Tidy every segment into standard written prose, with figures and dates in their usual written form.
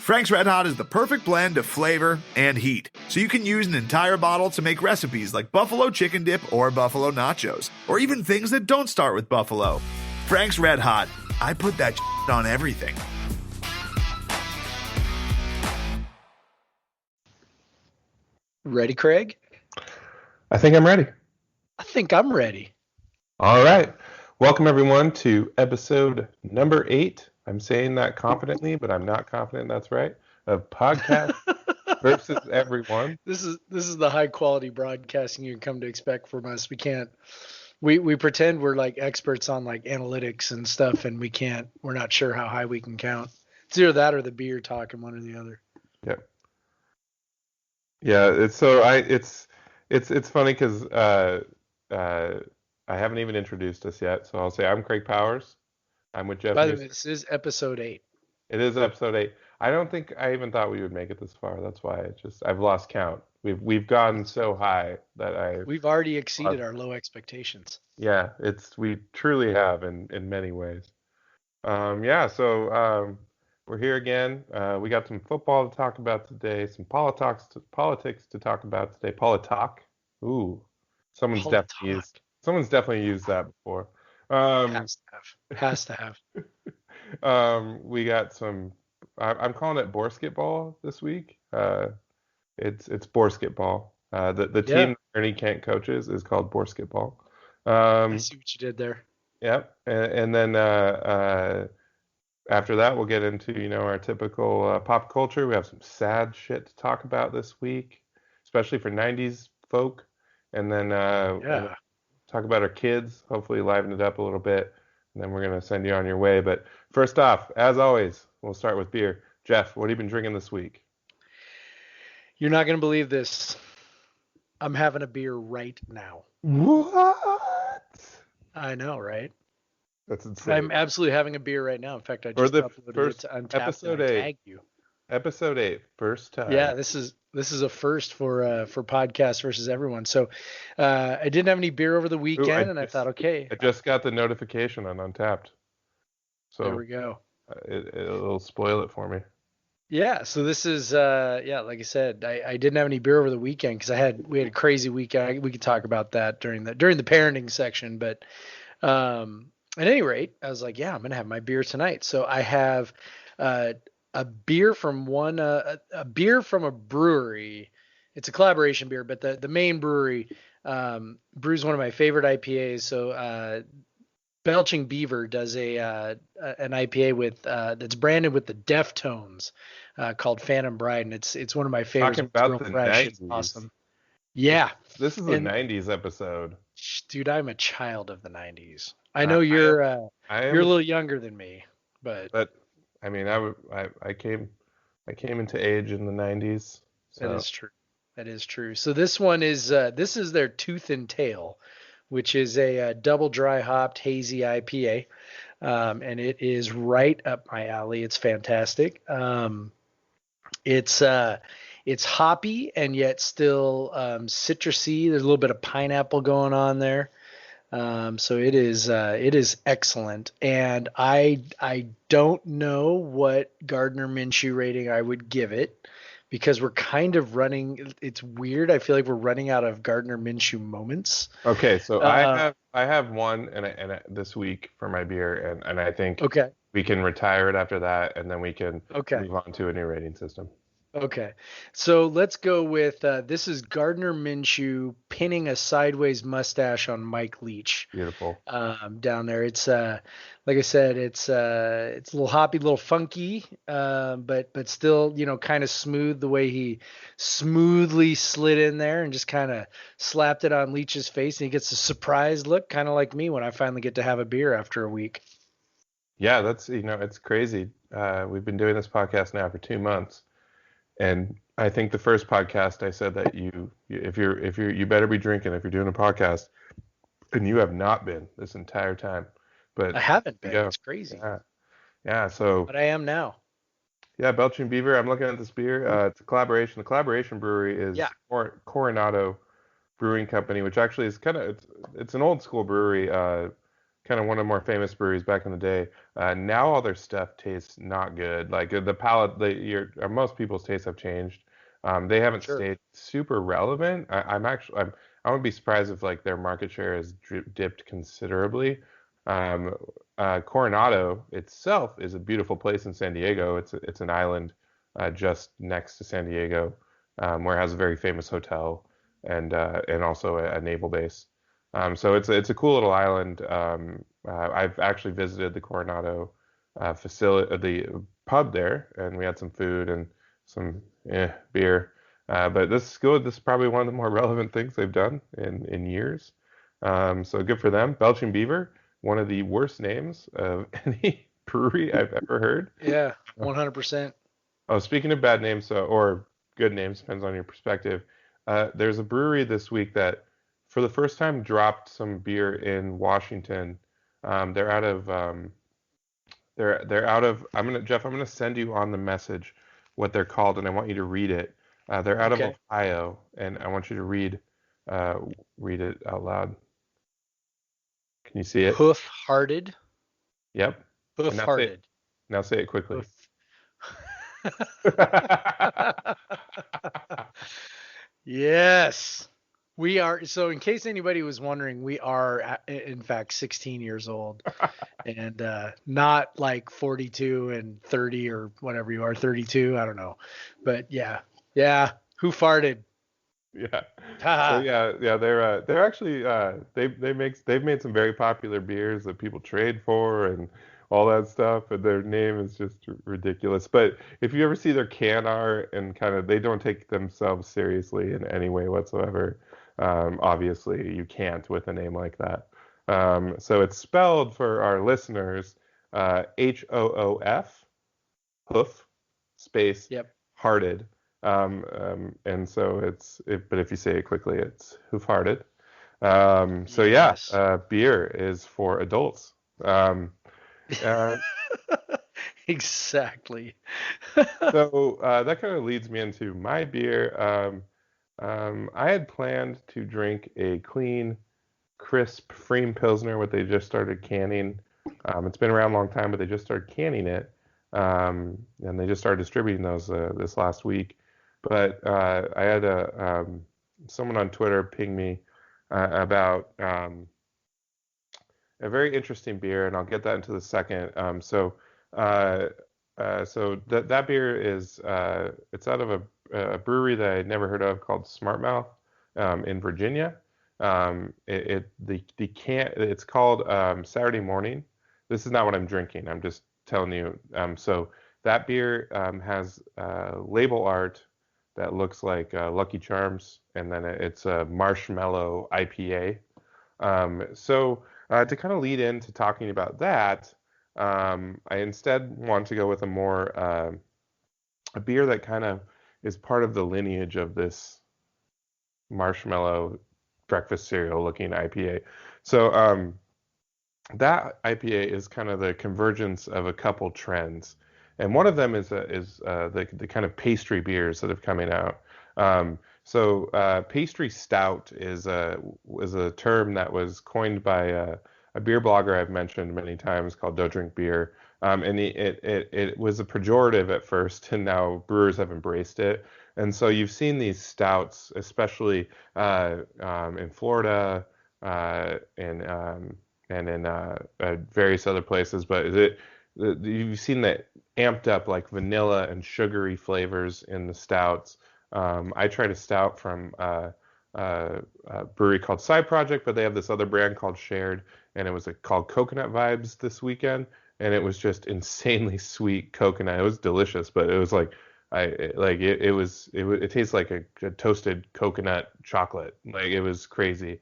Frank's Red Hot is the perfect blend of flavor and heat, so you can use an entire bottle to make recipes like buffalo chicken dip or buffalo nachos, or even things that don't start with buffalo. Frank's Red Hot, I put that on everything. Ready, Craig? I think I'm ready. I think I'm ready. All right. Welcome, everyone, to episode number 8. I'm saying that confidently, but I'm not confident that's right. Of Podcast versus Everyone. This is the high quality broadcasting you come to expect from us. We pretend we're like experts on like analytics and stuff, and we're not sure how high we can count. It's either that or the beer talking, one or the other. Yep. Yeah, it's funny because I haven't even introduced us yet, so I'll say I'm Craig Powers. I'm with Jeff. By the way, this is episode 8. It is episode 8. I don't think I even thought we would make it this far. That's why I've lost count. We've gone so high that we've already exceeded our low expectations. Yeah, we truly have in many ways. So we're here again. We got some football to talk about today, some politics to talk about today. Politalk. Ooh, someone's definitely used that before. Has to have. We got some. I'm calling it BORESKETBULL this week. It's BORESKETBULL. The team that Ernie Kent coaches is called BORESKETBULL. I see what you did there. Yep, and then after that we'll get into our typical pop culture. We have some sad shit to talk about this week, especially for '90s folk, and then talk about our kids. Hopefully liven it up a little bit, and then we're gonna send you on your way. But first off, as always, we'll start with beer. Jeff, what have you been drinking this week? You're not gonna believe this. I'm having a beer right now. What? I know, right? That's insane. I'm absolutely having a beer right now. In fact, I just uploaded it to Untappd episode 8. Tag you. Episode 8, first time. Yeah, this is a first for Podcast versus Everyone. So I didn't have any beer over the weekend, I thought, okay. I just got the notification on Untappd. So there we go. It'll spoil it for me. Yeah, so this is like I said, I didn't have any beer over the weekend because we had a crazy weekend. We could talk about that during the parenting section, but at any rate, I was like, yeah, I'm gonna have my beer tonight. So I have a beer from a brewery. It's a collaboration beer, but the main brewery brews one of my favorite IPAs. So Belching Beaver does an IPA with that's branded with the Deftones called Phantom Bride, and it's one of my favorites. Talking about the fresh. 90s. It's awesome. Yeah. This is a 90s epispe. Dude, I'm a child of the 90s. I know you're a little younger than me, but I mean, I came into age in the 90s. So. That is true. So this one is their Tooth and Tail, which is a double dry hopped hazy IPA, and it is right up my alley. It's fantastic. It's hoppy and yet still citrusy. There's a little bit of pineapple going on there. So it is excellent. And I don't know what Gardner Minshew rating I would give it because we're kind of running. It's weird. I feel like we're running out of Gardner Minshew moments. Okay, so I have one and this week for my beer, and I think we can retire it after that, and then we can move on to a new rating system. Okay, so let's go with this is Gardner Minshew pinning a sideways mustache on Mike Leach. Beautiful. Down there, it's like I said, it's a little hoppy, a little funky, but still kind of smooth the way he smoothly slid in there and just kind of slapped it on Leach's face, and he gets a surprised look, kind of like me when I finally get to have a beer after a week. Yeah, that's it's crazy. We've been doing this podcast now for 2 months. And I think the first podcast I said that you better be drinking if you're doing a podcast, and you have not been this entire time. But I haven't been. It's crazy. Yeah. So. But I am now. Yeah, Belching Beaver. I'm looking at this beer. It's a collaboration. The collaboration brewery is Coronado Brewing Company, which actually is it's an old school brewery, kind kind of one of the more famous breweries back in the day. Now all their stuff tastes not good. Like the palate, most people's tastes have changed. They haven't Sure. stayed super relevant. I would be surprised if like their market share has dipped considerably. Um, Coronado itself is a beautiful place in San Diego. It's an island just next to San Diego, where it has a very famous hotel and also a naval base. So it's a cool little island. I've actually visited the Coronado facility, the pub there, and we had some food and some beer. But this is good. This is probably one of the more relevant things they've done in years. So good for them. Belching Beaver, one of the worst names of any brewery I've ever heard. Yeah, 100%. Oh, speaking of bad names, or good names, depends on your perspective. There's a brewery this week that, for the first time, dropped some beer in Washington. They're out of they're out of. Jeff. I'm gonna send you on the message what they're called, and I want you to read it. They're out of Okay. Ohio, and I want you to uh, read it out loud. Can you see it? Hoof-hearted. Yep. And Hoof-hearted. now say it quickly. Hoof. Yes. We are. So in case anybody was wondering, we are in fact 16 years old and not like 42 and 30 or whatever you are, 32. I don't know. But yeah. Yeah. Who farted? Yeah. So Haha. yeah, they're actually they've made some very popular beers that people trade for and all that stuff, and their name is just ridiculous. But if you ever see their can art and kind of they don't take themselves seriously in any way whatsoever. Obviously you can't with a name like that. So it's spelled for our listeners HOOF, hoof, space, Yep. hearted. And so but if you say it quickly, it's hoof-hearted. So yeah, Yes. beer is for adults. Uh, Exactly. so that kind of leads me into my beer. I had planned to drink a clean, crisp Freem Pilsner, what they just started canning. It's been around a long time, but they just started canning it. And they just started distributing those this last week. But I had someone on Twitter ping me about a very interesting beer, and I'll get that into the second. Uh, that beer is it's out of a brewery that I'd never heard of called Smartmouth in Virginia. The can it's called Saturday Morning. This is not what I'm drinking. I'm just telling you. So that beer has label art that looks like Lucky Charms, and then it's a marshmallow IPA. To kind of lead into talking about that, I instead want to go with a beer that kind of is part of the lineage of this marshmallow breakfast cereal looking IPA. So that IPA is kind of the convergence of a couple trends, and one of them is the kind of pastry beers that have coming out. Pastry stout is a term that was coined by a beer blogger I've mentioned many times called Don't Drink Beer. It was a pejorative at first, and now brewers have embraced it. And so you've seen these stouts, especially in Florida and in various other places. But you've seen that amped up like vanilla and sugary flavors in the stouts. I tried a stout from a brewery called Side Project, but they have this other brand called Shared, and it was called Coconut Vibes this weekend, and it was just insanely sweet coconut. It was delicious, but it was like it tastes like a toasted coconut chocolate. Like it was crazy.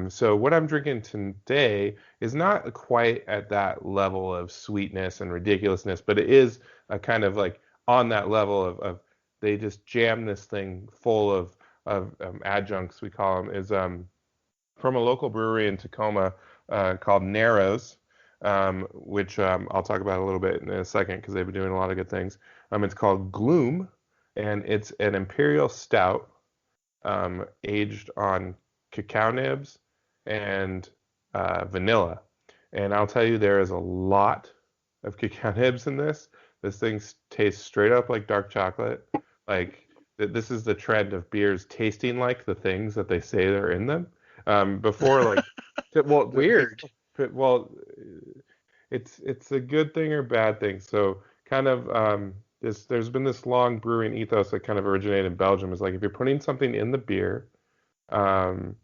So what I'm drinking today is not quite at that level of sweetness and ridiculousness, but it is a kind of like on that level of they just jam this thing full of adjuncts, we call them, is from a local brewery in Tacoma called Narrows, which I'll talk about a little bit in a second because they've been doing a lot of good things. It's called Gloom, and it's an imperial stout aged on cacao nibs and vanilla. And I'll tell you, there is a lot of cacao nibs in this. This thing tastes straight up like dark chocolate. Like this is the trend of beers tasting like the things that they say they're in them. Before like, well, Weird. well, it's a good thing or bad thing. So kind of there's been this long brewing ethos that kind of originated in Belgium. Is like if you're putting something in the beer, um,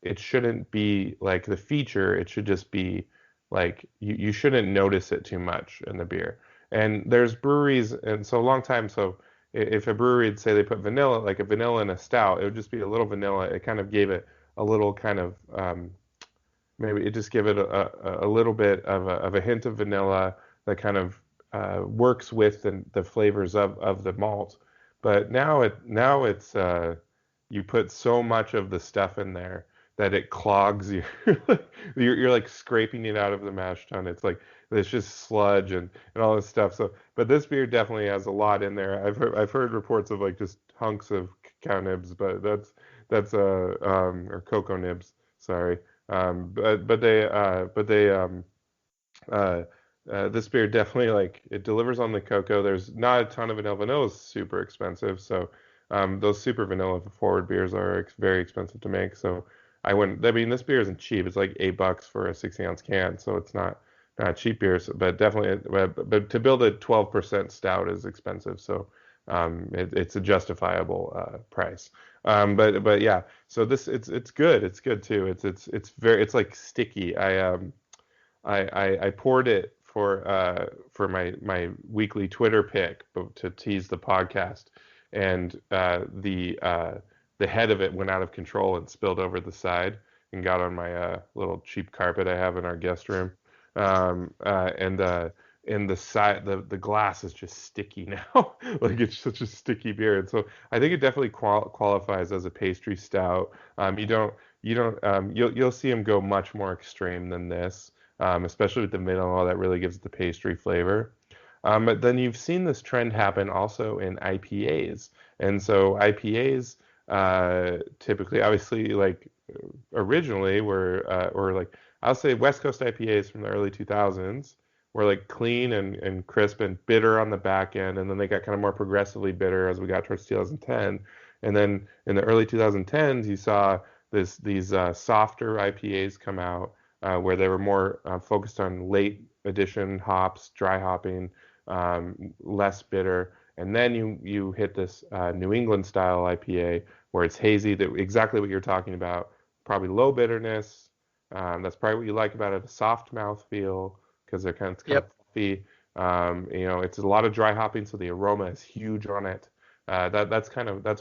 it shouldn't be like the feature. It should just be like you shouldn't notice it too much in the beer. And there's breweries, and so a long time. So if a brewery would say they put vanilla, like a vanilla in a stout, it would just be a little vanilla. It kind of gave it a little kind of maybe it just give it a little bit of a hint of vanilla that kind of works with the flavors of the malt. But now it's you put so much of the stuff in there that it clogs your you're like scraping it out of the mash tun. It's like it's just sludge and all this stuff. So, but this beer definitely has a lot in there. I've heard reports of like just hunks of cacao nibs, but that's or cocoa nibs. Sorry. Uh, this beer definitely like it delivers on the cocoa. There's not a ton of vanilla. Vanilla is super expensive, so those super vanilla forward beers are very expensive to make. So I wouldn't. I mean, this beer isn't cheap. It's like $8 for a 60-ounce can, so it's not a cheap beer. But definitely, but to build a 12% stout is expensive. So it's a justifiable price. But yeah, so this it's good. It's good too. It's like sticky. I poured it for my weekly Twitter pick to tease the podcast, and the head of it went out of control and spilled over the side and got on my little cheap carpet I have in our guest room. And the side the glass is just sticky now. Like it's such a sticky beer, and so I think it definitely qualifies as a pastry stout. You'll see them go much more extreme than this, especially with the vanilla that really gives it the pastry flavor. But then you've seen this trend happen also in IPAs, and so IPAs typically, obviously, like originally were or like I'll say West Coast IPAs from the early 2000s were like clean and crisp and bitter on the back end, and then they got kind of more progressively bitter as we got towards 2010. And then in the early 2010s, you saw these softer IPAs come out where they were more focused on late addition hops, dry hopping, less bitter. And then you hit this New England style IPA where it's hazy, that exactly what you're talking about, probably low bitterness. That's probably what you like about it, a soft mouth feel because they're kind of fluffy. It's a lot of dry hopping, so the aroma is huge on it. That's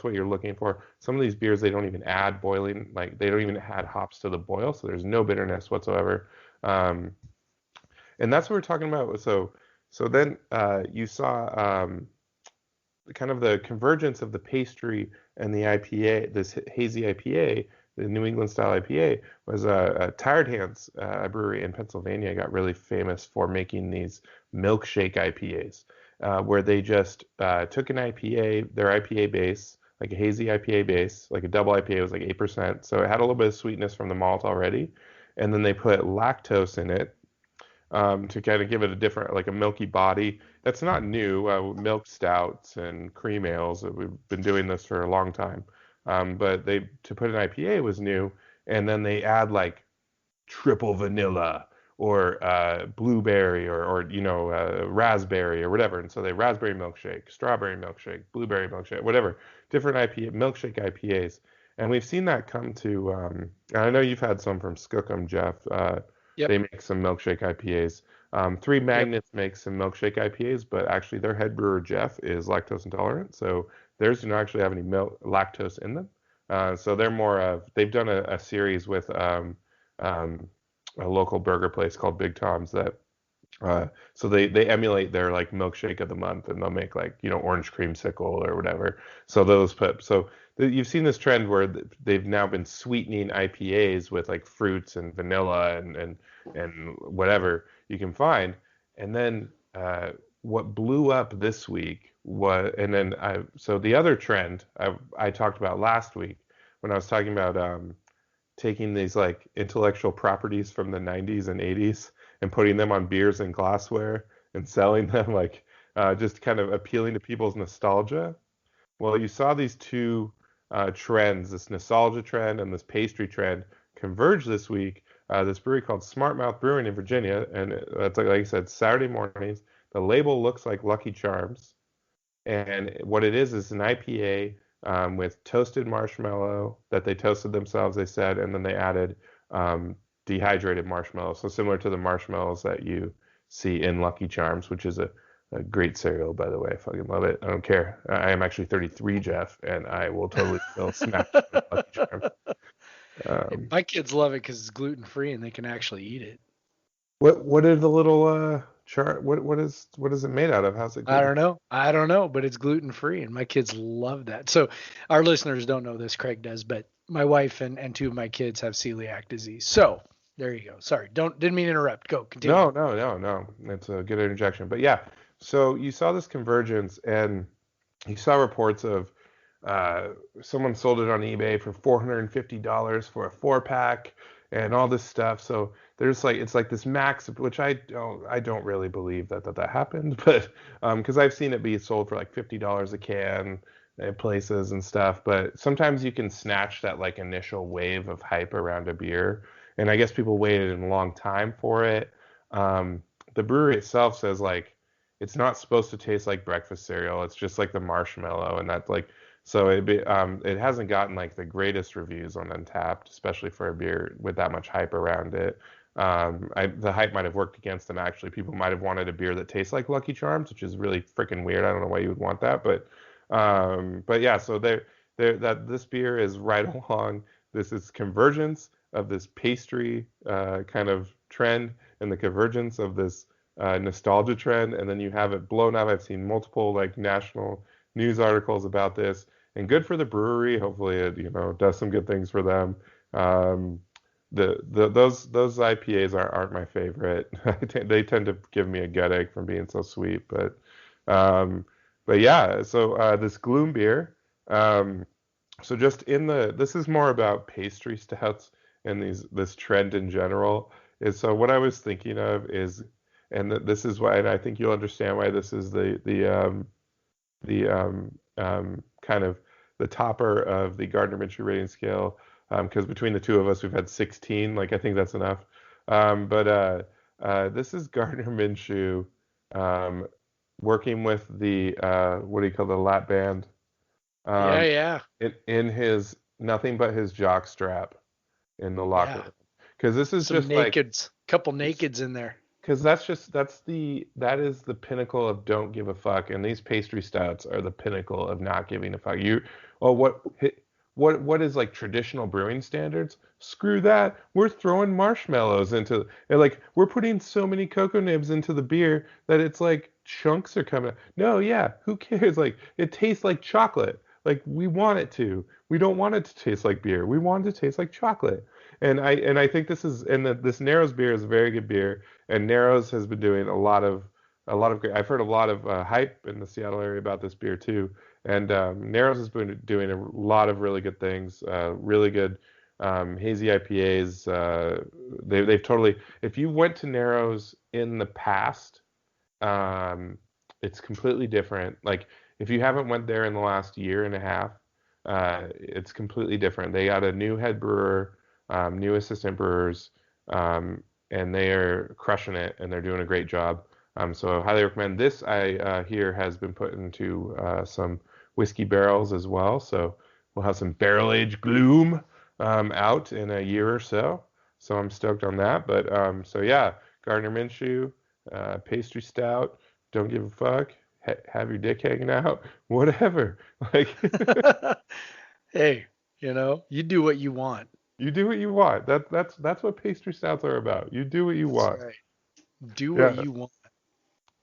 what you're looking for. Some of these beers they don't even add boiling, like they don't even add hops to the boil, so there's no bitterness whatsoever. And that's what we're talking about. So then you saw kind of the convergence of the pastry and the IPA, this hazy IPA, the New England style IPA, was a Tired Hands brewery in Pennsylvania got really famous for making these milkshake IPAs, where they just took an IPA, their IPA base, like a hazy IPA base, like a double IPA was like 8%, so it had a little bit of sweetness from the malt already, and then they put lactose in it to kind of give it a different, like a milky body. That's not new. Milk stouts and cream ales, we've been doing this for a long time. But to put an IPA was new, and then they add like triple vanilla or blueberry or raspberry or whatever. And so they raspberry milkshake, strawberry milkshake, blueberry milkshake, whatever, different IPA milkshake IPAs. And we've seen that come to. I know you've had some from Skookum, Jeff. Yep. They make some milkshake IPAs. Three Magnets makes some milkshake IPAs, but actually their head brewer Jeff is lactose intolerant, so theirs do not actually have any lactose in them. So they're more of they've done a series with a local burger place called Big Tom's that so they emulate their like milkshake of the month, and they'll make like orange creamsicle or whatever. So you've seen this trend where they've now been sweetening IPAs with like fruits and vanilla and whatever you can find. And then what blew up this week was, so the other trend I talked about last week when I was talking about taking these like intellectual properties from the 90s and 80s and putting them on beers and glassware and selling them, like just kind of appealing to people's nostalgia. Well, you saw these two trends, this nostalgia trend and this pastry trend, converge this week. This brewery called Smart Mouth Brewing in Virginia, and that's like I said, Saturday mornings. The label looks like Lucky Charms, and what it is an IPA with toasted marshmallow that they toasted themselves, they said, and then they added dehydrated marshmallow. So similar to the marshmallows that you see in Lucky Charms, which is a great cereal, by the way. I fucking love it. I don't care. I am actually 33, Jeff, and I will totally still smack Lucky Charms. My kids love it because it's gluten free and they can actually eat it. What are the little chart? What is it made out of? How's it? I don't know, but it's gluten free and my kids love that. So our listeners don't know this, Craig does, but my wife and two of my kids have celiac disease. So there you go. Sorry, didn't mean to interrupt. Go continue. No. It's a good interjection. But yeah, so you saw this convergence, and you saw reports of someone sold it on eBay for $450 for a 4-pack and all this stuff. So there's like it's like this max, which I don't really believe that happened, but because I've seen it be sold for like $50 a can at places and stuff. But sometimes you can snatch that like initial wave of hype around a beer, and I guess people waited a long time for it. The brewery itself says like it's not supposed to taste like breakfast cereal. It's just like the marshmallow, and that's like so it hasn't gotten like the greatest reviews on Untappd, especially for a beer with that much hype around it. The hype might have worked against them actually. People might have wanted a beer that tastes like Lucky Charms, which is really freaking weird. I don't know why you would want that, but yeah. So that this beer is right along. This is convergence of this pastry kind of trend and the convergence of this nostalgia trend, and then you have it blown up. I've seen multiple like national news articles about this, and good for the brewery. Hopefully it does some good things for them. Those IPAs aren't my favorite. They tend to give me a headache from being so sweet, but yeah. So this Gloom beer. So just this is more about pastry stouts and this trend in general. Is so what I was thinking of is, and this is why, and I think you'll understand why this is the kind of the topper of the Gardner Minshew rating scale, because between the two of us we've had 16. Like I think that's enough. But this is Gardner Minshew working with the what do you call the lap band? Yeah. In his nothing but his jock strap in the locker room. Because this is some just nakeds, couple nakeds in there. Because that is the pinnacle of don't give a fuck, and these pastry stouts are the pinnacle of not giving a fuck. What is like traditional brewing standards? Screw that. We're throwing marshmallows into, and like we're putting so many cocoa nibs into the beer that it's like chunks are coming out. No, yeah, who cares? Like it tastes like chocolate. Like we want it to. We don't want it to taste like beer. We want it to taste like chocolate. And I think this Narrows beer is a very good beer, and Narrows has been doing a lot of great. I've heard a lot of hype in the Seattle area about this beer too, and Narrows has been doing a lot of really good things, really good hazy IPAs. They've totally. If you went to Narrows in the past, it's completely different. Like if you haven't went there in the last year and a half, it's completely different. They got a new head brewer. New assistant brewers, and they are crushing it, and they're doing a great job. So I highly recommend this. I hear has been put into some whiskey barrels as well. So we'll have some barrel aged Gloom out in a year or so. So I'm stoked on that. But so yeah, Gardner Minshew, pastry stout. Don't give a fuck. Have your dick hanging out. Whatever. Like, hey, you do what you want. You do what you want. That's what pastry stouts are about. You do what you want. That's right. Do what you want.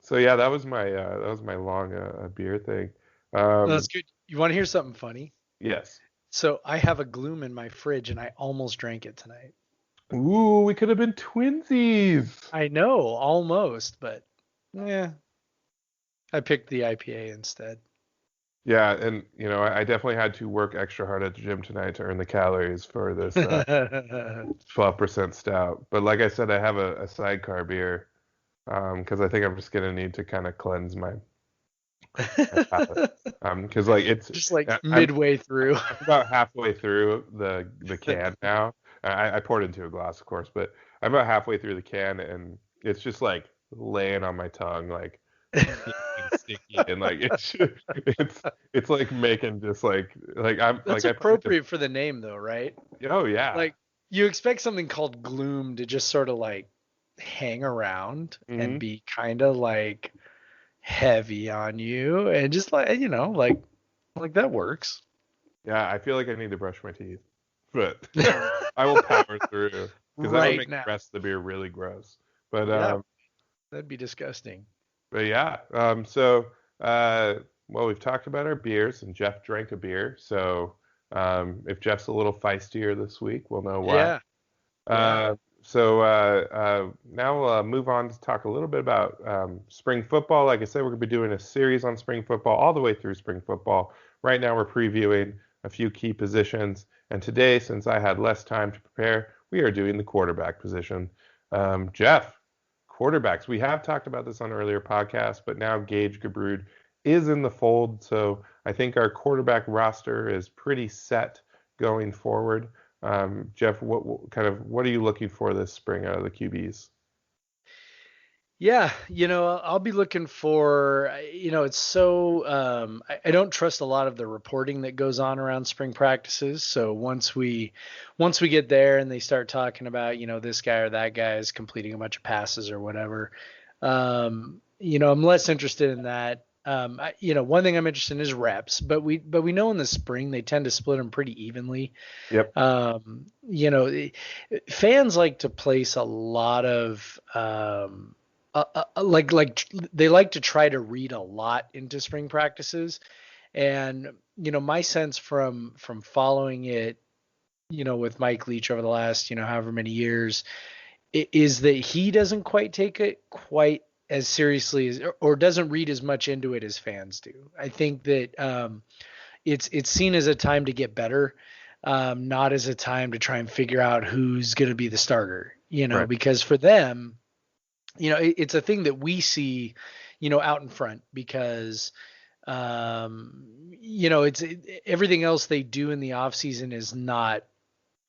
So yeah, that was my long beer thing. That's good. You want to hear something funny? Yes. So I have a Gloom in my fridge, and I almost drank it tonight. Ooh, we could have been twinsies. I know, almost, but yeah, I picked the IPA instead. Yeah, and I definitely had to work extra hard at the gym tonight to earn the calories for this 12% stout. But like I said, I have a sidecar beer because I think I'm just gonna need to kind of cleanse my palate. Because like Just like I'm midway through. I'm about halfway through the can now. I poured into a glass, of course, but I'm about halfway through the can, and it's just like laying on my tongue, like and sticky, and like it's like making just like I'm That's like I put like appropriate for the name though, right? oh yeah. Like you expect something called Gloom to just sort of like hang around and Hmm. be kind of like heavy on you and just like like that works. Yeah, I feel like I need to brush my teeth, but I will power through because that would Right make the now. rest of the beer really gross. But Yeah, that'd be disgusting. yeah, so uh, well, we've talked about our beers, and Jeff drank a beer. So if Jeff's a little feistier this week, we'll know why. Yeah. Yeah. So now we'll move on to talk a little bit about spring football. Like I said, we're going to be doing a series on spring football all the way through spring football. Right now, we're previewing a few key positions. And today, since I had less time to prepare, we are doing the quarterback position. Jeff, quarterbacks. We have talked about this on earlier podcasts, but now Gage Gubrud is in the fold. So I think our quarterback roster is pretty set going forward. Jeff, what are you looking for this spring out of the QBs? Yeah, I'll be looking for, it's so I don't trust a lot of the reporting that goes on around spring practices. So once we get there and they start talking about, this guy or that guy is completing a bunch of passes or whatever, I'm less interested in that. One thing I'm interested in is reps, but we know in the spring they tend to split them pretty evenly. Yep. Um, you know, Fans like to place a lot of they like to try to read a lot into spring practices, and my sense from following it, with Mike Leach over the last however many years, is that he doesn't quite take it quite as seriously as, or doesn't read as much into it as fans do. I think that it's seen as a time to get better, not as a time to try and figure out who's going to be the starter. Right. Because for them, it's a thing that we see, out in front because, everything else they do in the off season is not,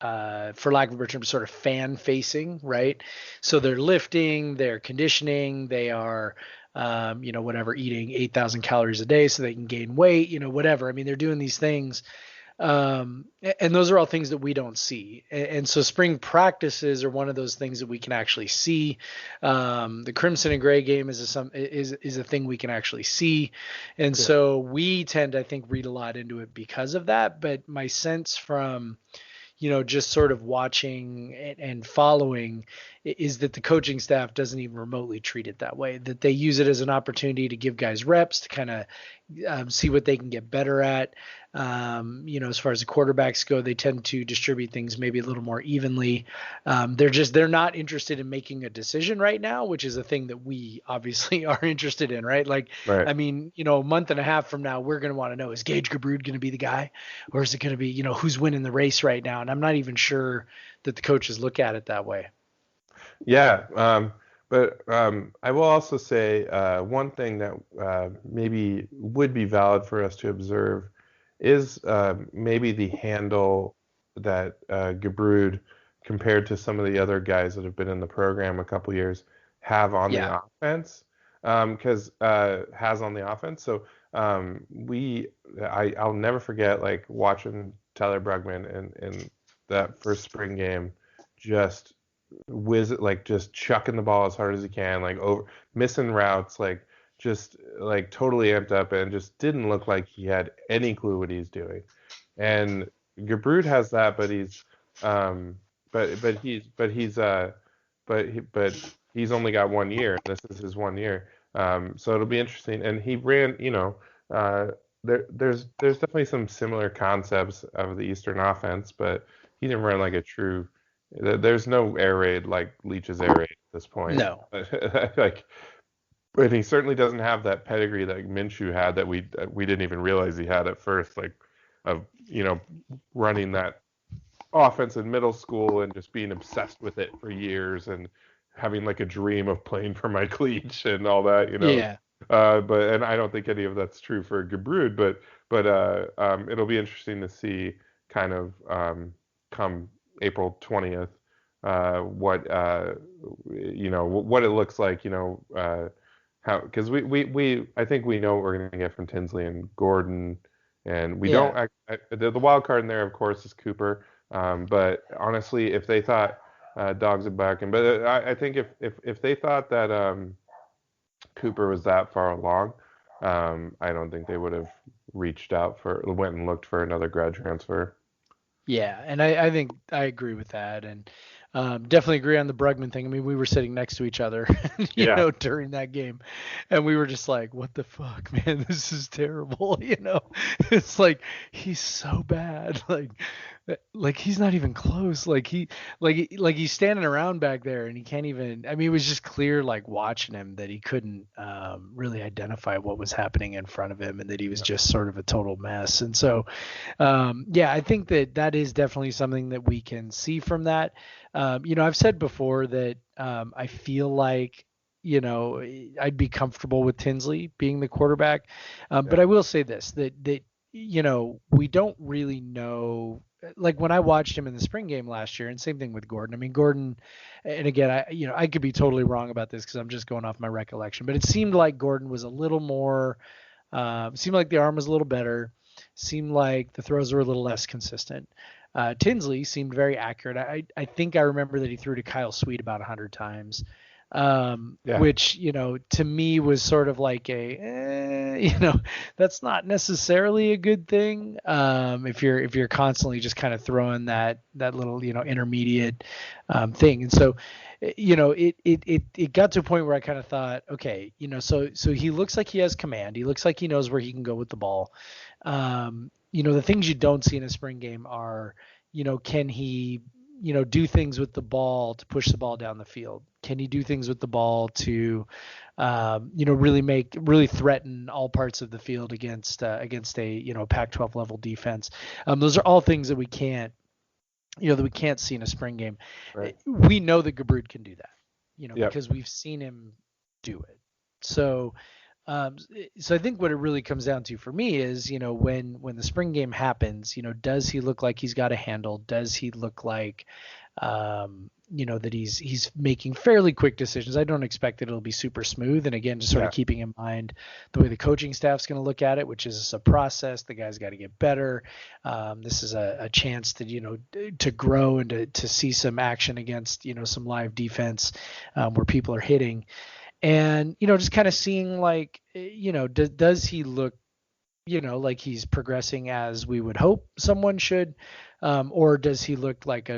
for lack of a better term, sort of fan facing, right? So they're lifting, they're conditioning, they are, whatever, eating 8,000 calories a day so they can gain weight, whatever. I mean, they're doing these things, and those are all things that we don't see, and so spring practices are one of those things that we can actually see. The crimson and gray game is a thing we can actually see, and Yeah. so we tend, I think, read a lot into it because of that. But my sense from just sort of watching and following is that the coaching staff doesn't even remotely treat it that way, that they use it as an opportunity to give guys reps to kind of see what they can get better at. As far as the quarterbacks go, they tend to distribute things maybe a little more evenly. They're not interested in making a decision right now, which is a thing that we obviously are interested in, right? Like, Right. I mean, a month and a half from now, we're going to want to know, is Gage Gubrud going to be the guy, or is it going to be, who's winning the race right now? And I'm not even sure that the coaches look at it that way. Yeah. But I will also say one thing that maybe would be valid for us to observe is maybe the handle that Gebrud, compared to some of the other guys that have been in the program a couple years, have on Yeah. the offense. Because has on the offense. So I'll never forget like watching Tyler Brugman in that first spring game, just just chucking the ball as hard as he can, like over missing routes, like just like totally amped up, and just didn't look like he had any clue what he's doing. And Gebrud has that, but um, he's only got 1 year. This is his 1 year, so it'll be interesting. And he ran, there's definitely some similar concepts of the Eastern offense, but he didn't run like a true. There's no air raid like Leach's air raid at this point. No. Like But he certainly doesn't have that pedigree that Minshew had that we didn't even realize he had at first, like of running that offense in middle school and just being obsessed with it for years and having like a dream of playing for Mike Leach and all that. Yeah. But I don't think any of that's true for Gubrud, but it'll be interesting to see kind of come April 20th what what it looks like, how, because we I think we know what we're going to get from Tinsley and Gordon, and we don't. The wild card in there, of course, is Cooper. But honestly, if they thought dogs are barking, but I think if they thought that Cooper was that far along, I don't think they would have went and looked for another grad transfer. Yeah, and I think I agree with that, and definitely agree on the Brugman thing. I mean, we were sitting next to each other, during that game, and we were just like, "What the fuck, man? This is terrible." It's like he's so bad. Like he's not even close. Like he's standing around back there, and he can't even. I mean, it was just clear, like watching him, that he couldn't really identify what was happening in front of him, and that he was just sort of a total mess. And so, I think that is definitely something that we can see from that. I've said before that I feel like, I'd be comfortable with Tinsley being the quarterback. But I will say this, that we don't really know. Like when I watched him in the spring game last year, and same thing with Gordon. I mean, Gordon, and again, I could be totally wrong about this because I'm just going off my recollection, but it seemed like Gordon was a little more, seemed like the arm was a little better, seemed like the throws were a little less consistent. Tinsley seemed very accurate. I think I remember that he threw to Kyle Sweet about 100 times, which, to me was sort of like that's not necessarily a good thing. If you're constantly just kind of throwing that little, intermediate thing. And so, it got to a point where I kind of thought, okay, so he looks like he has command. He looks like he knows where he can go with the ball. The things you don't see in a spring game are, can he, do things with the ball to push the ball down the field? Can he do things with the ball to, really threaten all parts of the field against a, Pac-12 level defense? Those are all things that we can't see in a spring game. Right. We know that Gubrud can do that, because we've seen him do it. So I think what it really comes down to for me is, when the spring game happens, does he look like he's got a handle? Does he look like, that he's making fairly quick decisions? I don't expect that it'll be super smooth. And again, just sort of keeping in mind the way the coaching staff's going to look at it, which is a process. The guy's got to get better. This is a chance to, to grow and to see some action against, some live defense where people are hitting. And, just kind of seeing like, does he look, like he's progressing as we would hope someone should, or does he look like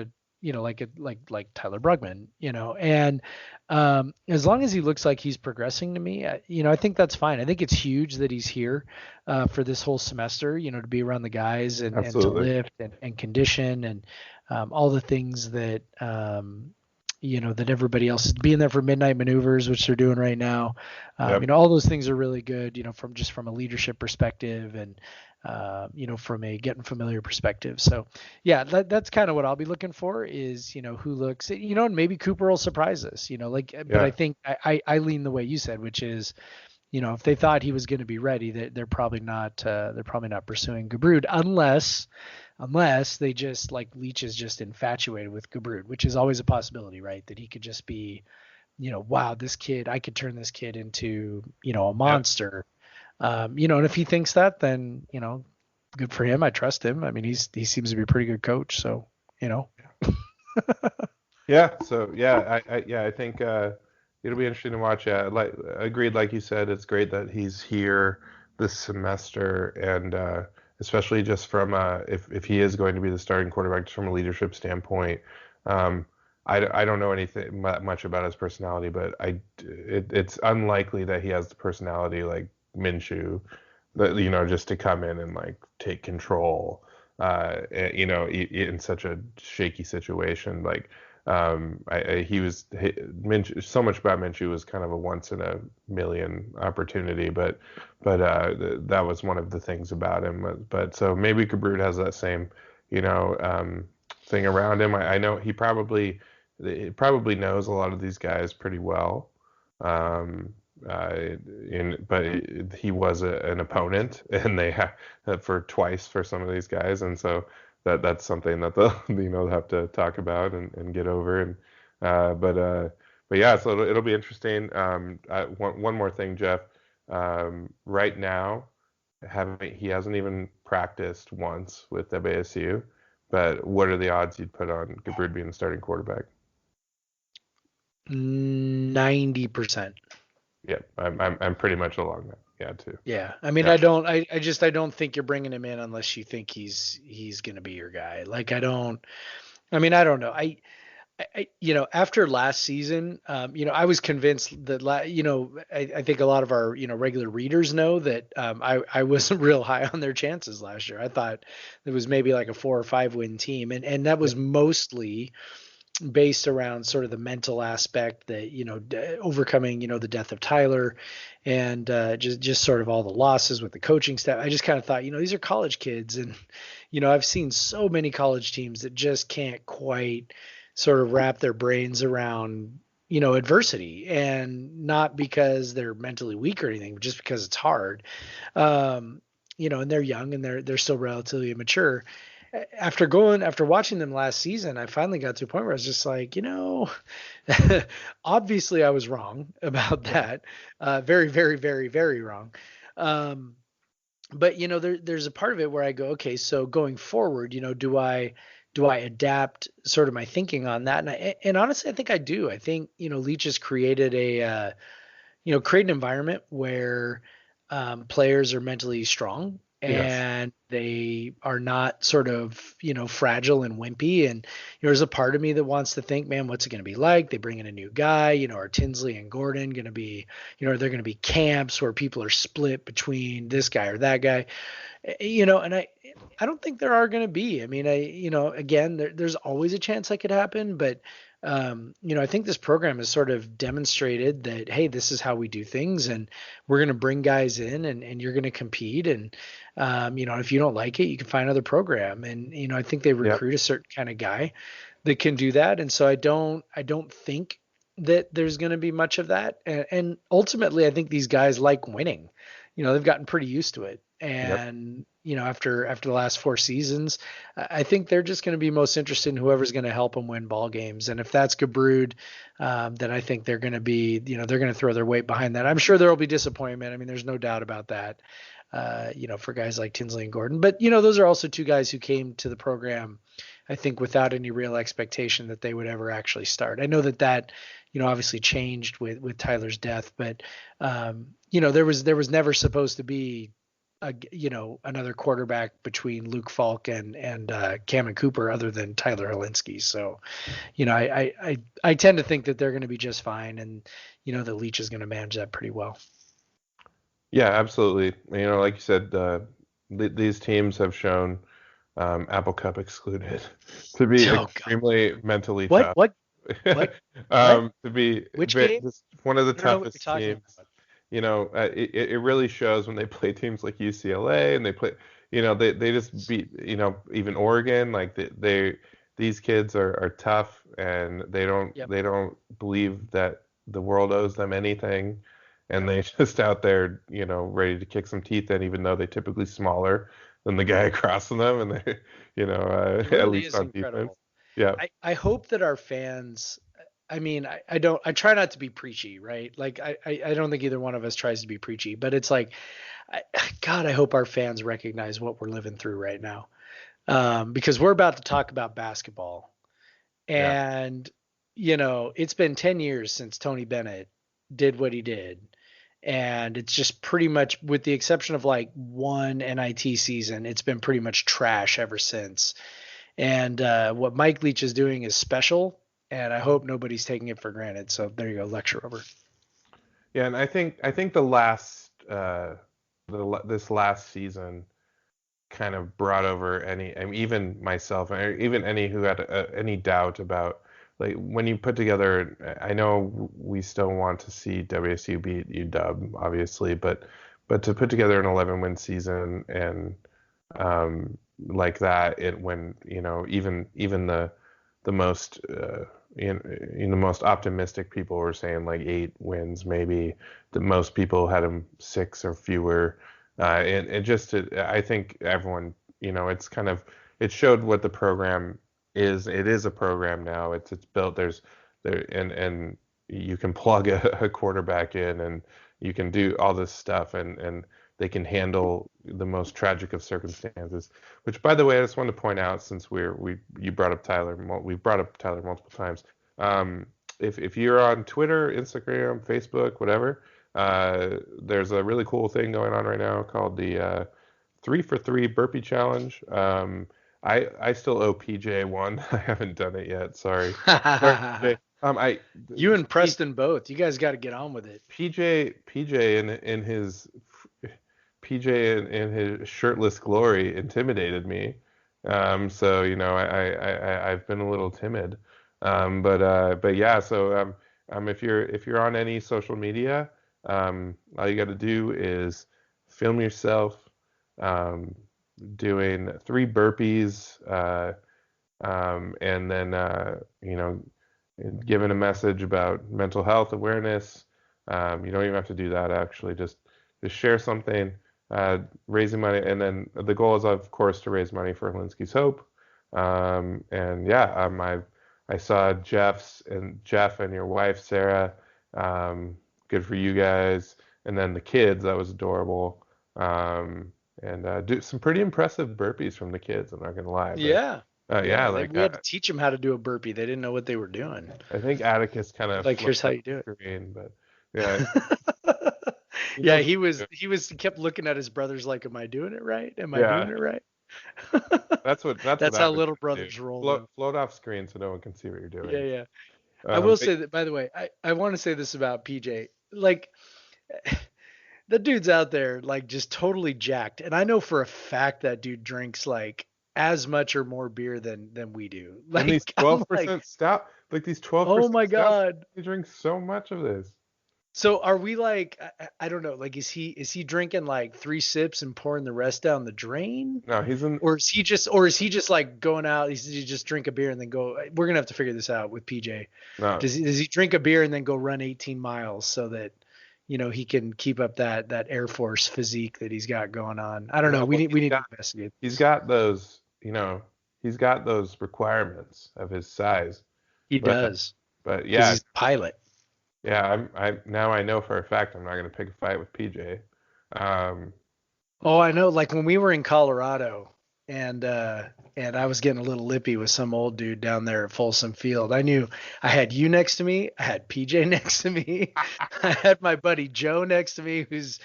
like Tyler Brugman, and as long as he looks like he's progressing to me, I think that's fine. I think it's huge that he's here for this whole semester, to be around the guys and to lift and condition and all the things that, that everybody else is being there for midnight maneuvers, which they're doing right now. All those things are really good, from a leadership perspective and, from a getting familiar perspective. So that's kind of what I'll be looking for is, who looks, and maybe Cooper will surprise us, but I think I lean the way you said, which is, if they thought he was going to be ready, they're probably not pursuing Gubrud unless they just like Leach is just infatuated with Gubrud, which is always a possibility, right? That he could just be, wow, this kid, I could turn this kid into, a monster. And if he thinks that, then, good for him. I trust him. I mean, he seems to be a pretty good coach. So, I think it'll be interesting to watch. Agreed. Like you said, it's great that he's here this semester, and especially just from if he is going to be the starting quarterback, just from a leadership standpoint. I don't know anything much about his personality, but it's unlikely that he has the personality like Minshew, just to come in and like take control, in such a shaky situation. Like Minshew, so much about Minshew was kind of a once in a million opportunity, but that was one of the things about him. But so maybe Gubrud has that same, thing around him. I know he probably knows a lot of these guys pretty well. But he was an opponent, and they have for twice for some of these guys, and so that's something that they'll have to talk about and get over. And but yeah, so it'll be interesting. One more thing, Jeff. Right now, he hasn't even practiced once with WSU. But what are the odds you'd put on Gubrud being the starting quarterback? 90%. Yeah, I'm pretty much along that. Yeah, too. Yeah, I mean, Yeah. I don't think you're bringing him in unless you think he's going to be your guy. Like, I don't know. After last season, I was convinced that, I think a lot of our, regular readers know that I wasn't real high on their chances last year. I thought it was maybe like a 4 or 5 win team. And that was mostly based around sort of the mental aspect that, overcoming, the death of Tyler and just sort of all the losses with the coaching staff. I just kind of thought, these are college kids. And, I've seen so many college teams that just can't quite sort of wrap their brains around, adversity, and not because they're mentally weak or anything, but just because it's hard. And they're young and they're still relatively immature. After watching them last season, I finally got to a point where I was just like, obviously I was wrong about that. Very, very, very, very wrong. But there's a part of it where I go, okay, so going forward, do I adapt sort of my thinking on that? And honestly, I think I do. I think, Leach has created create an environment where players are mentally strong, Yes. and they are not sort of, fragile and wimpy. And there's a part of me that wants to think, man, what's it going to be like? They bring in a new guy, are Tinsley and Gordon going to be, are there going to be camps where people are split between this guy or that guy? And I don't think there are going to be. I mean, again, there's always a chance that could happen, but I think this program has sort of demonstrated that, hey, this is how we do things, and we're going to bring guys in, and you're going to compete. And, if you don't like it, you can find another program. And, I think they recruit a certain kind of guy that can do that. And so I don't think that there's going to be much of that. And ultimately, I think these guys like winning. They've gotten pretty used to it. And, after the last 4 seasons, I think they're just going to be most interested in whoever's going to help them win ball games. And if that's Gubrud, then I think they're going to be, they're going to throw their weight behind that. I'm sure there will be disappointment. I mean, there's no doubt about that, for guys like Tinsley and Gordon. But, those are also 2 guys who came to the program, I think, without any real expectation that they would ever actually start. I know that obviously changed with Tyler's death, but there was never supposed to be another quarterback between Luke Falk and Cameron Cooper other than Tyler Helinski. So, I tend to think that they're going to be just fine, and that Leach is going to manage that pretty well. Yeah, absolutely. Like you said, these teams have shown, Apple Cup excluded, to be extremely mentally tough. What? To be which game? Just one of the toughest teams. It really shows when they play teams like UCLA, and they play, they just beat, even Oregon. Like these kids are tough, and they don't believe that the world owes them anything, and they just out there, ready to kick some teeth in, even though they're typically smaller than the guy across from them, and they, really at least on incredible. defense. Yeah. I hope that our fans, I mean, I try not to be preachy, right? Like, I don't think either one of us tries to be preachy, but it's like, God, I hope our fans recognize what we're living through right now. Because we're about to talk about basketball, and, it's been 10 years since Tony Bennett did what he did. And it's just pretty much, with the exception of like one NIT season, it's been pretty much trash ever since. And what Mike Leach is doing is special, and I hope nobody's taking it for granted. So there you go, lecture over. Yeah, and I think the last this last season kind of brought over even myself, or even any who had any doubt about like when you put together, I know we still want to see WSU beat UW, obviously, but to put together an 11-win season and like that, when even the most the most optimistic people were saying like 8 wins, maybe the most people had them 6 or fewer. I think everyone, it's kind of, it showed what the program is. It is a program now. It's built. And you can plug a quarterback in, and you can do all this stuff, and they can handle the most tragic of circumstances. Which, by the way, I just want to point out, since you brought up Tyler, we've brought up Tyler multiple times. If you're on Twitter, Instagram, Facebook, whatever, there's a really cool thing going on right now called the 3-for-3 burpee challenge. I still owe PJ one. I haven't done it yet. Sorry. Sorry, PJ. You and Preston both. You guys got to get on with it. PJ in his shirtless glory intimidated me. So I've been a little timid. But yeah. So if you're on any social media, all you got to do is film yourself doing 3 burpees, and then giving a message about mental health awareness. You don't even have to do that, actually. Just share something, raising money, and then the goal is, of course, to raise money for Linsky's Hope. And yeah, I saw Jeff and your wife Sarah. Good for you guys. And then the kids, that was adorable. And do some pretty impressive burpees from the kids, I'm not gonna lie. But, yeah. Yeah, we had to teach them how to do a burpee. They didn't know what they were doing. I think Atticus kind of like, here's how you do it. Screen, but yeah. Yeah, he kept looking at his brothers like, am I doing it right? Am I doing it right? That's how little brothers roll. Float off screen so no one can see what you're doing. Yeah. I will say that, by the way, I want to say this about PJ. Like, the dude's out there, like, just totally jacked. And I know for a fact that dude drinks, like, as much or more beer than we do. Like, and these 12% stout, like these 12%. Oh my God. He drinks so much of this. So are we like, I don't know, like, is he drinking like 3 sips and pouring the rest down the drain? No, or is he just like going out, he just drink a beer and then go, we're going to have to figure this out with PJ. No. Does he drink a beer and then go run 18 miles so that, he can keep up that Air Force physique that he's got going on? I don't know. We need to investigate. He's got those, he's got those requirements of his size. He does. But yeah. He's a pilot. Yeah, now I know for a fact I'm not going to pick a fight with PJ. Oh, I know. Like when we were in Colorado, and I was getting a little lippy with some old dude down there at Folsom Field. I knew I had you next to me. I had PJ next to me. I had my buddy Joe next to me, who's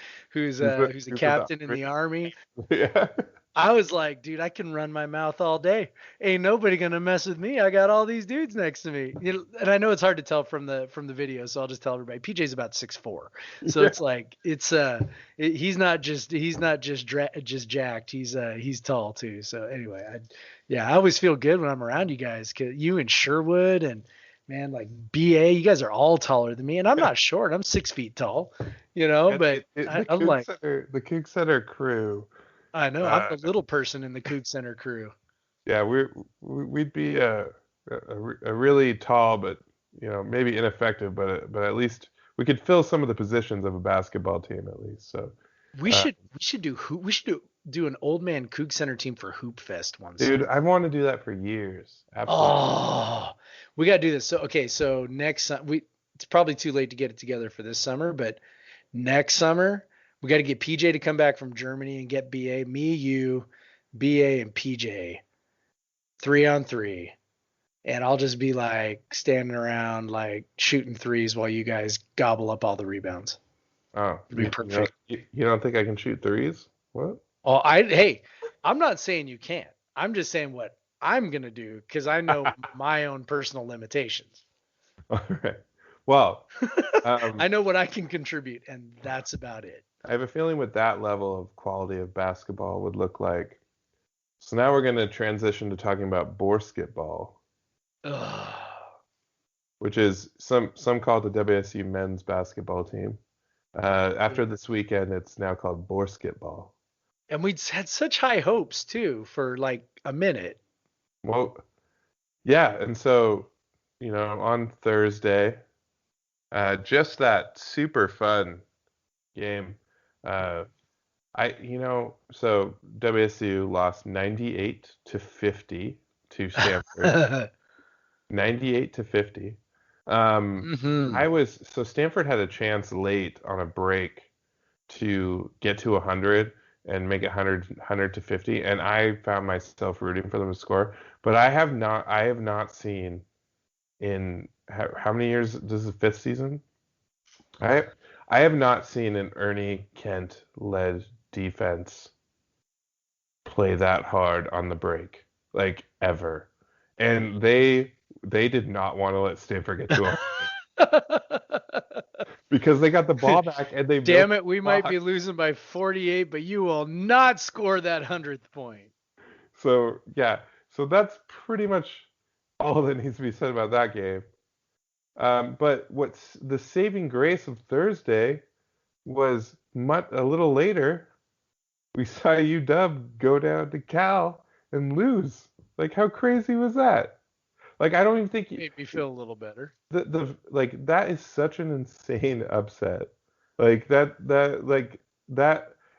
a captain in the Army. Yeah. I was like, dude, I can run my mouth all day. Ain't nobody gonna mess with me. I got all these dudes next to me. And I know it's hard to tell from the video, so I'll just tell everybody. PJ's about 6'4", so yeah. It's like he's not just jacked. He's tall too. So anyway, I always feel good when I'm around you guys. 'Cause you and Sherwood and man, like BA, you guys are all taller than me, and I'm not short. I'm 6 feet tall. But I'm like the Coug Center crew. I know. I'm the little person in the Coug Center crew. Yeah, we'd be a really tall, but maybe ineffective, but at least we could fill some of the positions of a basketball team at least. So we should do an old man Coug Center team for Hoop Fest once. Dude, I want to do that for years. Absolutely. Oh, we got to do this. So next it's probably too late to get it together for this summer, but next summer. We got to get PJ to come back from Germany and get BA, me, you, BA, and PJ 3-on-3. And I'll just be like standing around, like shooting threes while you guys gobble up all the rebounds. Oh, it'd be perfect. You don't think I can shoot threes? What? Oh, I'm not saying you can't. I'm just saying what I'm going to do because I know my own personal limitations. All right. Well, I know what I can contribute, and that's about it. I have a feeling what that level of quality of basketball would look like. So now we're going to transition to talking about BORESKETBULL. which is some call it the WSU men's basketball team. After this weekend, it's now called BORESKETBULL. And we'd had such high hopes too for like a minute. Well, yeah, and so on Thursday, just that super fun game. So WSU lost 98-50 to Stanford. 98-50. So Stanford had a chance late on a break to get to 100 and make it 100-50, and I found myself rooting for them to score. But I have not seen in how many years? This is the fifth season. I have not seen an Ernie Kent led defense play that hard on the break, like ever. And they did not want to let Stanford get to 100 because they got the ball back and they damn it, we might be losing by 48, but you will not score that 100th point. So that's pretty much all that needs to be said about that game. But what's the saving grace of Thursday was a little later, we saw UW go down to Cal and lose. Like, how crazy was that? Like, I don't even think made me feel a little better. That is such an insane upset. Like that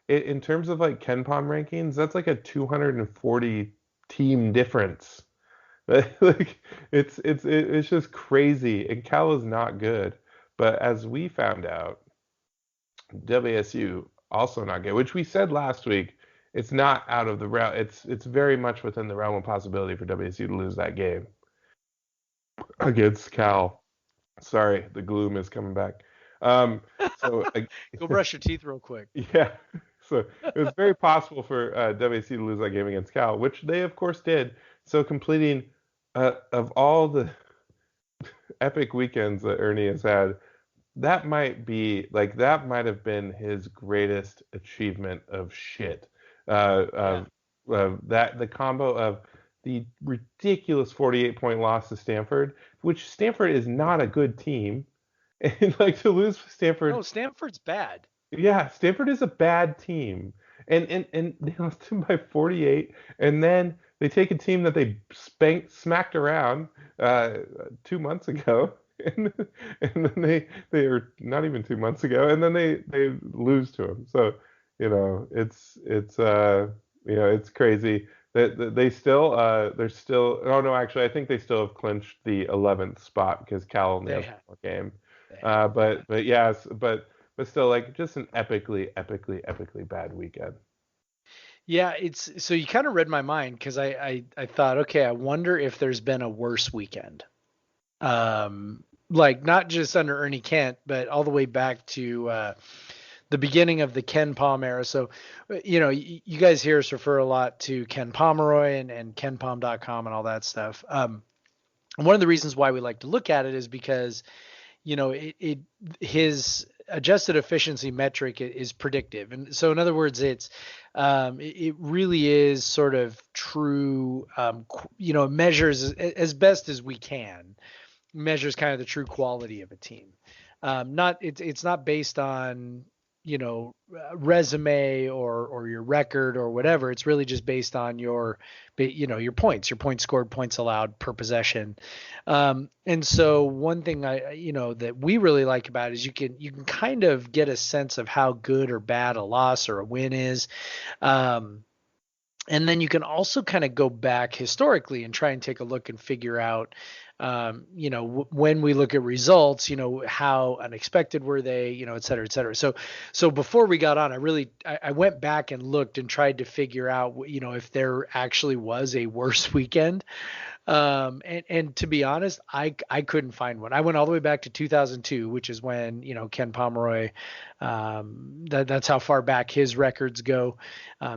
in terms of like KenPom rankings, that's like a 240 team difference. Like it's just crazy. And Cal is not good. But as we found out, WSU also not good, which we said last week. It's not out of the realm. It's very much within the realm of possibility for WSU to lose that game against Cal. Sorry, the gloom is coming back. So go brush your teeth real quick. Yeah. So it was very possible for WSU to lose that game against Cal, which they of course did. So completing of all the epic weekends that Ernie has had, that might have been his greatest achievement of shit. That the combo of the ridiculous 48-point loss to Stanford, which Stanford is not a good team, and like to lose to Stanford. No, Stanford's bad. Yeah, Stanford is a bad team, and they lost them by 48, and then they take a team that they smacked around 2 months ago. And then they are not even 2 months ago, and then they lose to him. So it's crazy that they still they're still. Oh no, actually, I think they still have clinched the 11th spot because Cal only has one more game. But still, like, just an epically bad weekend. Yeah, so you kind of read my mind because I thought, okay, I wonder if there's been a worse weekend. Like not just under Ernie Kent, but all the way back to the beginning of the Ken Palm era. So, you guys hear us refer a lot to Ken Pomeroy and kenpom.com and all that stuff. One of the reasons why we like to look at it is because, his adjusted efficiency metric is predictive. And so in other words, it really is sort of true, measures as best as we can, measures kind of the true quality of a team. It's not based on, resume or your record or whatever. It's really just based on your points scored, points allowed per possession. And so one thing that we really like about it is you can kind of get a sense of how good or bad a loss or a win is. And then you can also kind of go back historically and try and take a look and figure out, when we look at results, how unexpected were they, et cetera, et cetera. So before we got on, I went back and looked and tried to figure out, if there actually was a worse weekend. And to be honest, I couldn't find one. I went all the way back to 2002, which is when, Ken Pomeroy, that's how far back his records go.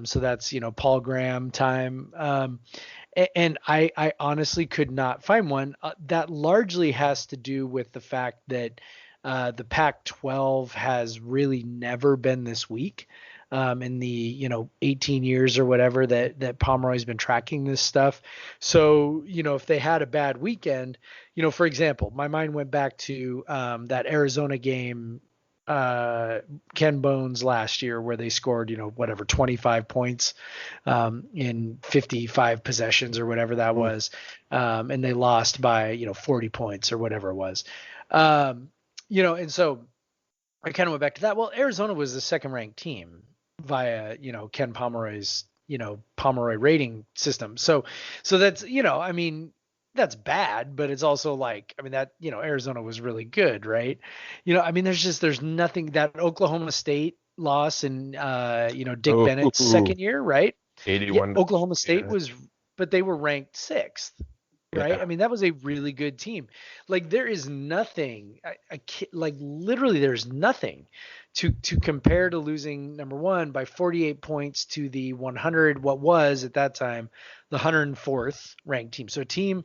So that's, Paul Graham time. And I honestly could not find one. That largely has to do with the fact that the Pac-12 has really never been this weak. in the 18 years or whatever that Pomeroy's been tracking this stuff. So if they had a bad weekend, for example, my mind went back to that Arizona game, Ken Bones last year, where they scored 25 points in 55 possessions or whatever that was, and they lost by 40 points or whatever it was. And so I kind of went back to that. Well, Arizona was the second ranked team via, Ken Pomeroy's, Pomeroy rating system. So that's, that's bad, but it's also like, that, Arizona was really good, right? There's nothing. That Oklahoma State loss and, Dick Bennett's second year, right? 81. Yeah, Oklahoma State was, but they were ranked sixth. Right. Yeah. That was a really good team. Like there is nothing, like literally there's nothing to compare to losing, number one, by 48 points to the 100, what was at that time, the 104th ranked team. So a team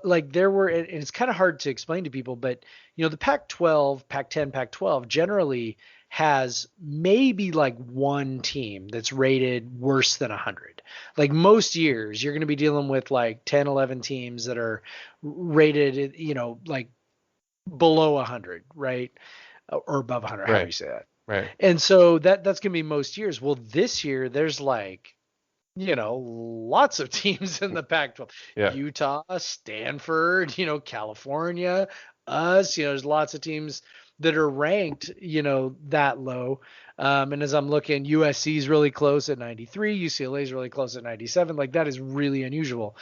like there were, and it's kind of hard to explain to people, but the Pac-12, Pac-10, Pac-12 generally has maybe like one team that's rated worse than 100. Like most years, you're going to be dealing with like 10, 11 teams that are rated, like below 100, right? Or above 100, how do you say that? Right. And so that's going to be most years. Well, this year, there's like, lots of teams in the Pac-12. Yeah. Utah, Stanford, California, us, there's lots of teams that are ranked, that low. And as I'm looking, USC is really close at 93, UCLA is really close at 97. Like that is really unusual.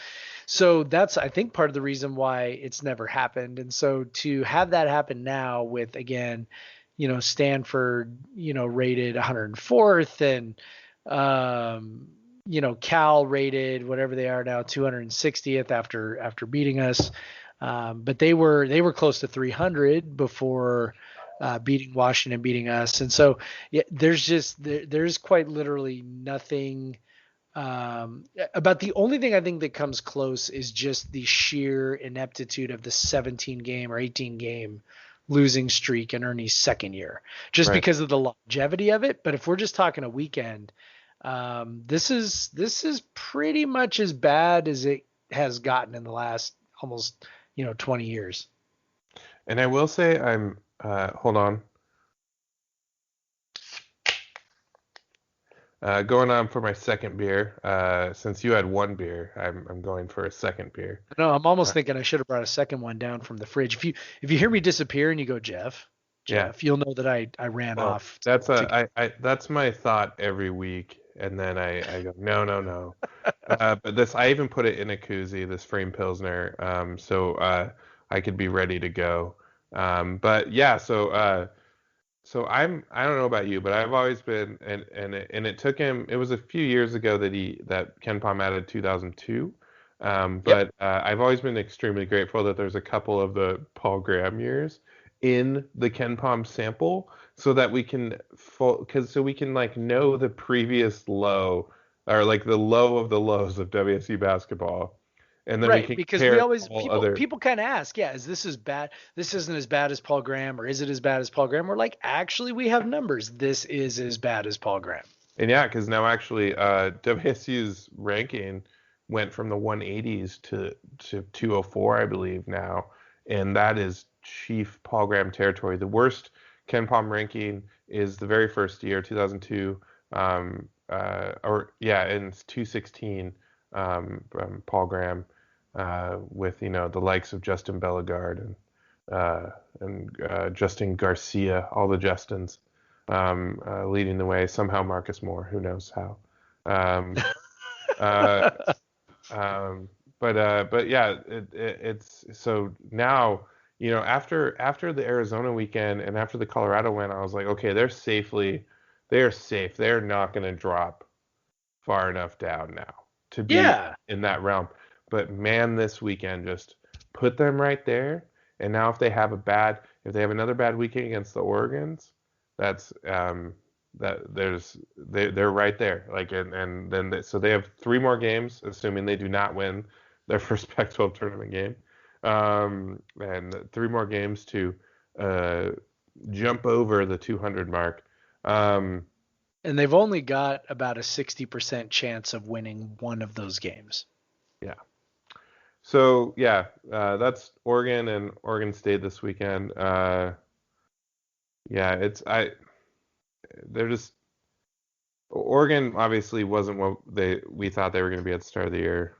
So that's, I think, part of the reason why it's never happened. And so to have that happen now with, again, Stanford, rated 104th and, Cal rated whatever they are now 260th after beating us. But they were close to 300 before beating Washington, beating us. And so there's quite literally nothing about. The only thing I think that comes close is just the sheer ineptitude of the 17 game or 18 game losing streak in Ernie's second year, just because of the longevity of it. But if we're just talking a weekend, this is pretty much as bad as it has gotten in the last almost 20 years. And I will say I'm hold on. Going on for my second beer. Since you had one beer, I'm going for a second beer. No, I'm almost thinking I should have brought a second one down from the fridge. If you hear me disappear and you go, Jeff, you'll know that I ran off. That's my thought every week, and then I go no. But this, I even put it in a koozie, this frame pilsner, so I could be ready to go. But yeah, so I don't know about you, but I've always been, and it took him. It was a few years ago that Ken Pom added 2002. But I've always been extremely grateful that there's a couple of the Paul Graham years in the Ken Pom sample, so that we can like know the previous low, or like the low of the lows of WSU basketball. And then we can because we always people kind of ask, is this as bad? This isn't as bad as Paul Graham, or is it as bad as Paul Graham? We're like, actually, we have numbers. This is as bad as Paul Graham. And because now actually WSU's ranking went from the 180s to 204, I believe now, and that is chief Paul Graham territory. The worst Ken Pom ranking is the very first year, 2002, and it's 216. Paul Graham, with the likes of Justin Bellegarde and Justin Garcia, all the Justins leading the way. Somehow Marcus Moore, who knows how. But yeah, it's so now after the Arizona weekend and after the Colorado win, I was like, okay, they are safe. They're not going to drop far enough down now to be in that realm. But man, this weekend just put them right there. And now if they have another bad weekend against the Oregons, that's they're right there. Like and then so they have 3 more games, assuming they do not win their first Pac-12 tournament game, and 3 more games to jump over the 200 mark. And they've only got about a 60% chance of winning one of those games. Yeah. So yeah, that's Oregon and Oregon State this weekend. Yeah, they're just Oregon obviously wasn't what we thought they were going to be at the start of the year.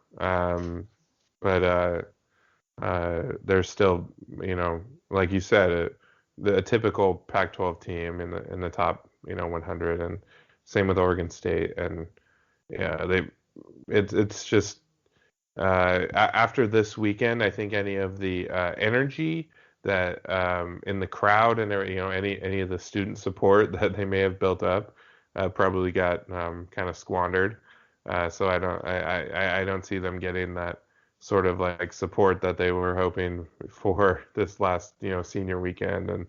But they're still, like you said, a typical Pac-12 team in the top, 100, and same with Oregon State. And yeah, it's just after this weekend, I think any of the energy that in the crowd and any of the student support that they may have built up probably got kind of squandered. So I don't see them getting that sort of like support that they were hoping for this last senior weekend. And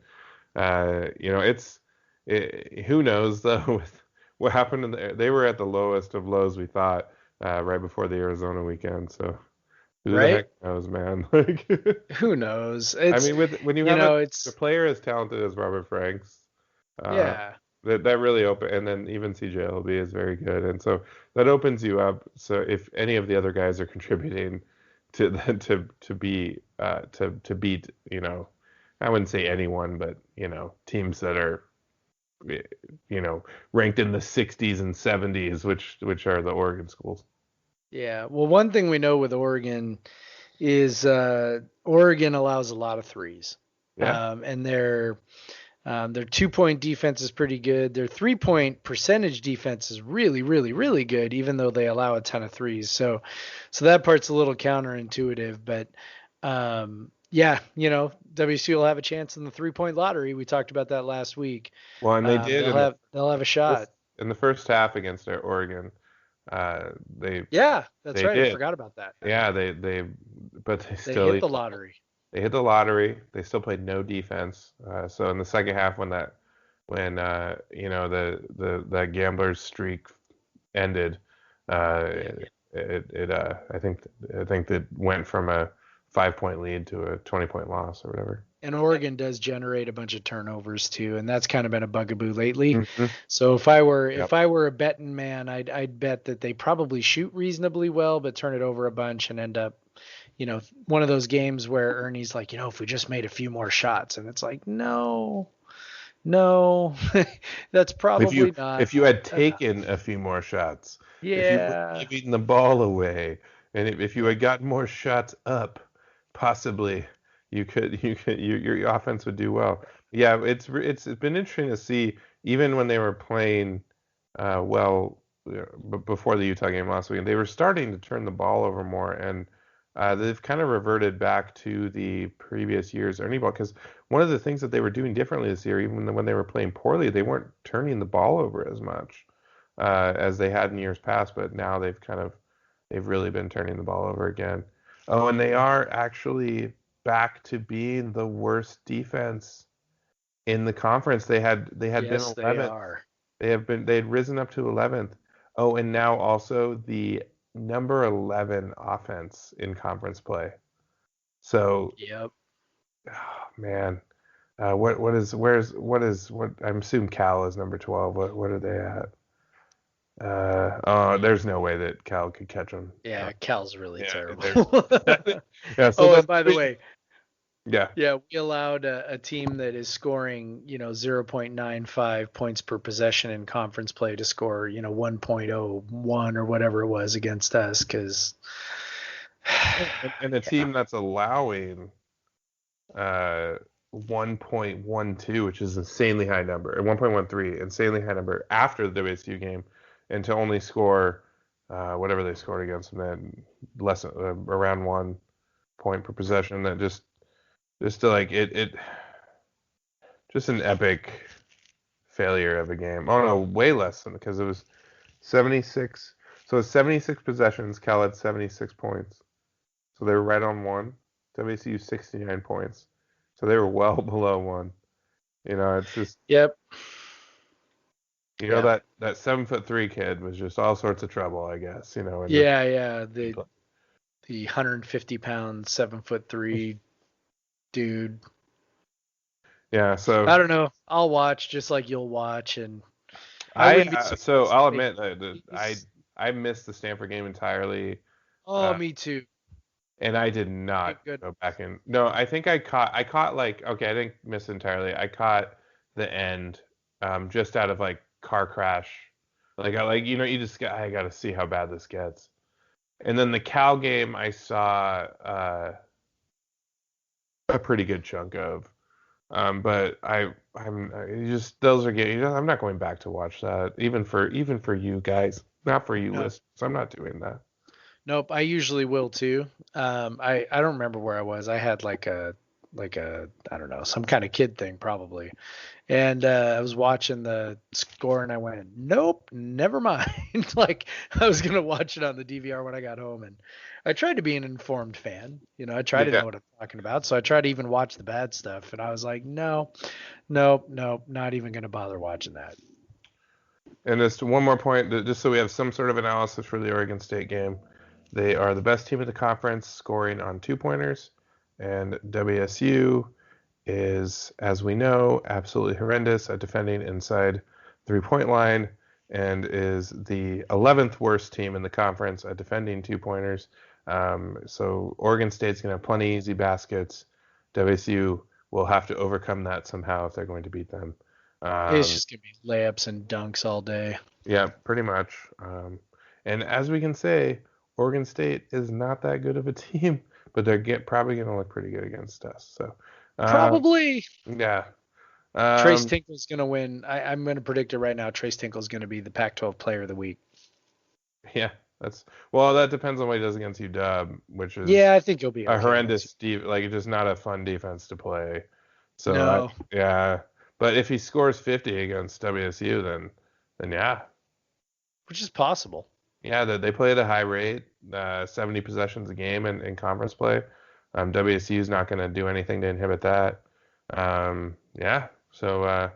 who knows though with what happened they were at the lowest of lows, we thought, right before the Arizona weekend. So who the heck knows, man? Like, who knows? I mean, when you have a player as talented as Robert Franks, yeah, that really and then even CJLB is very good, and so that opens you up. So if any of the other guys are contributing to beat, I wouldn't say anyone, but teams that are ranked in the 60s and 70s, which are the Oregon schools. Yeah. Well, one thing we know with Oregon is Oregon allows a lot of threes. Yeah. And their 2-point defense is pretty good. Their 3-point percentage defense is really, really, really good, even though they allow a ton of threes. So that part's a little counterintuitive, but yeah, WSU will have a chance in the 3-point lottery. We talked about that last week. Well, and they did. They'll have a shot in the first half against Oregon. That's right. Did. I forgot about that. Yeah, they still hit the lottery. They hit the lottery. They still played no defense. So in the second half, when the gambler's streak ended, I think that went from a 5-point lead to a 20-point loss or whatever. And Oregon does generate a bunch of turnovers too, and that's kind of been a bugaboo lately. Mm-hmm. So if I were a betting man, I'd bet that they probably shoot reasonably well, but turn it over a bunch and end up, one of those games where Ernie's like, if we just made a few more shots, and it's like, no, that's probably not. If you had taken a few more shots, yeah, if you were giving the ball away, and if you had gotten more shots up, possibly. Your offense would do well. Yeah, it's been interesting to see, even when they were playing before the Utah game last week, they were starting to turn the ball over more, and they've kind of reverted back to the previous year's Ernie ball, because one of the things that they were doing differently this year, even when they were playing poorly, they weren't turning the ball over as much as they had in years past, but now they've really been turning the ball over again. Oh, and they are actually back to being the worst defense in the conference. They had been 11th. They had risen up to 11th. Oh, and now also the number 11 offense in conference play. So, yep. Oh, man, I'm assuming Cal is number 12. What are they at? There's no way that Cal could catch them. Yeah, Cal's really terrible. Yeah. So and by the way, yeah, we allowed a team that is scoring, 0.95 points per possession in conference play to score, 1.01 or whatever it was against us, because and a team that's allowing 1.12, which is insanely high number, and 1.13, insanely high number after the WSU game, and to only score whatever they scored against them, then less around 1 point per possession. That just to like it just an epic failure of a game. Oh no, way less than, because it was 76. So it's 76 possessions. Cal had 76 points. So they were right on one. WSU 69 points. So they were well below one. It's just. Yep. That 7'3" kid was just all sorts of trouble, I guess. The 150-pound 7'3" dude. Yeah. So I don't know. I'll watch just like you'll watch, and So I'll admit He's- I missed the Stanford game entirely. Oh, me too. And I did Thank not goodness. go back and no, I think I caught like okay, I didn't miss entirely. I caught the end just out of like car crash. Like you just I got to see how bad this gets. And then the Cal game I saw a pretty good chunk of. But I'm just those are getting I'm not going back to watch that even for you guys, not for you No, listeners. I'm not doing that. nope. I usually will too. I don't remember where I was. I had I don't know, some kind of kid thing probably. And I was watching the score and I went, nope, never mind. Like I was gonna watch it on the DVR when I got home, and I tried to be an informed fan. I try to Yeah. know what I'm talking about, so I try to even watch the bad stuff. And I was like, no, nope, nope, not even gonna bother watching that. And just one more point, just so we have some sort of analysis for the Oregon State game. They are the best team in the conference, scoring on 2-pointers, and WSU is, as we know, absolutely horrendous at defending inside 3-point line, and is the 11th worst team in the conference at defending 2-pointers. So Oregon State's going to have plenty easy baskets. WSU will have to overcome that somehow if they're going to beat them. It's just gonna be layups and dunks all day. Yeah, pretty much. And as we can say, Oregon State is not that good of a team, but they're probably going to look pretty good against us. So, Probably yeah. Trace Tinkle's gonna win. I'm gonna predict it right now. Trace Tinkle's gonna be the Pac-12 Player of the Week. Yeah, that depends on what he does against UW, which is Yeah, I think he'll be a okay. horrendous like just not a fun defense to play. So No, yeah, but if he scores 50 against WSU, then yeah, which is possible. yeah, they play at a high rate, 70 possessions a game in conference play. WSU is not going to do anything to inhibit that. Yeah, so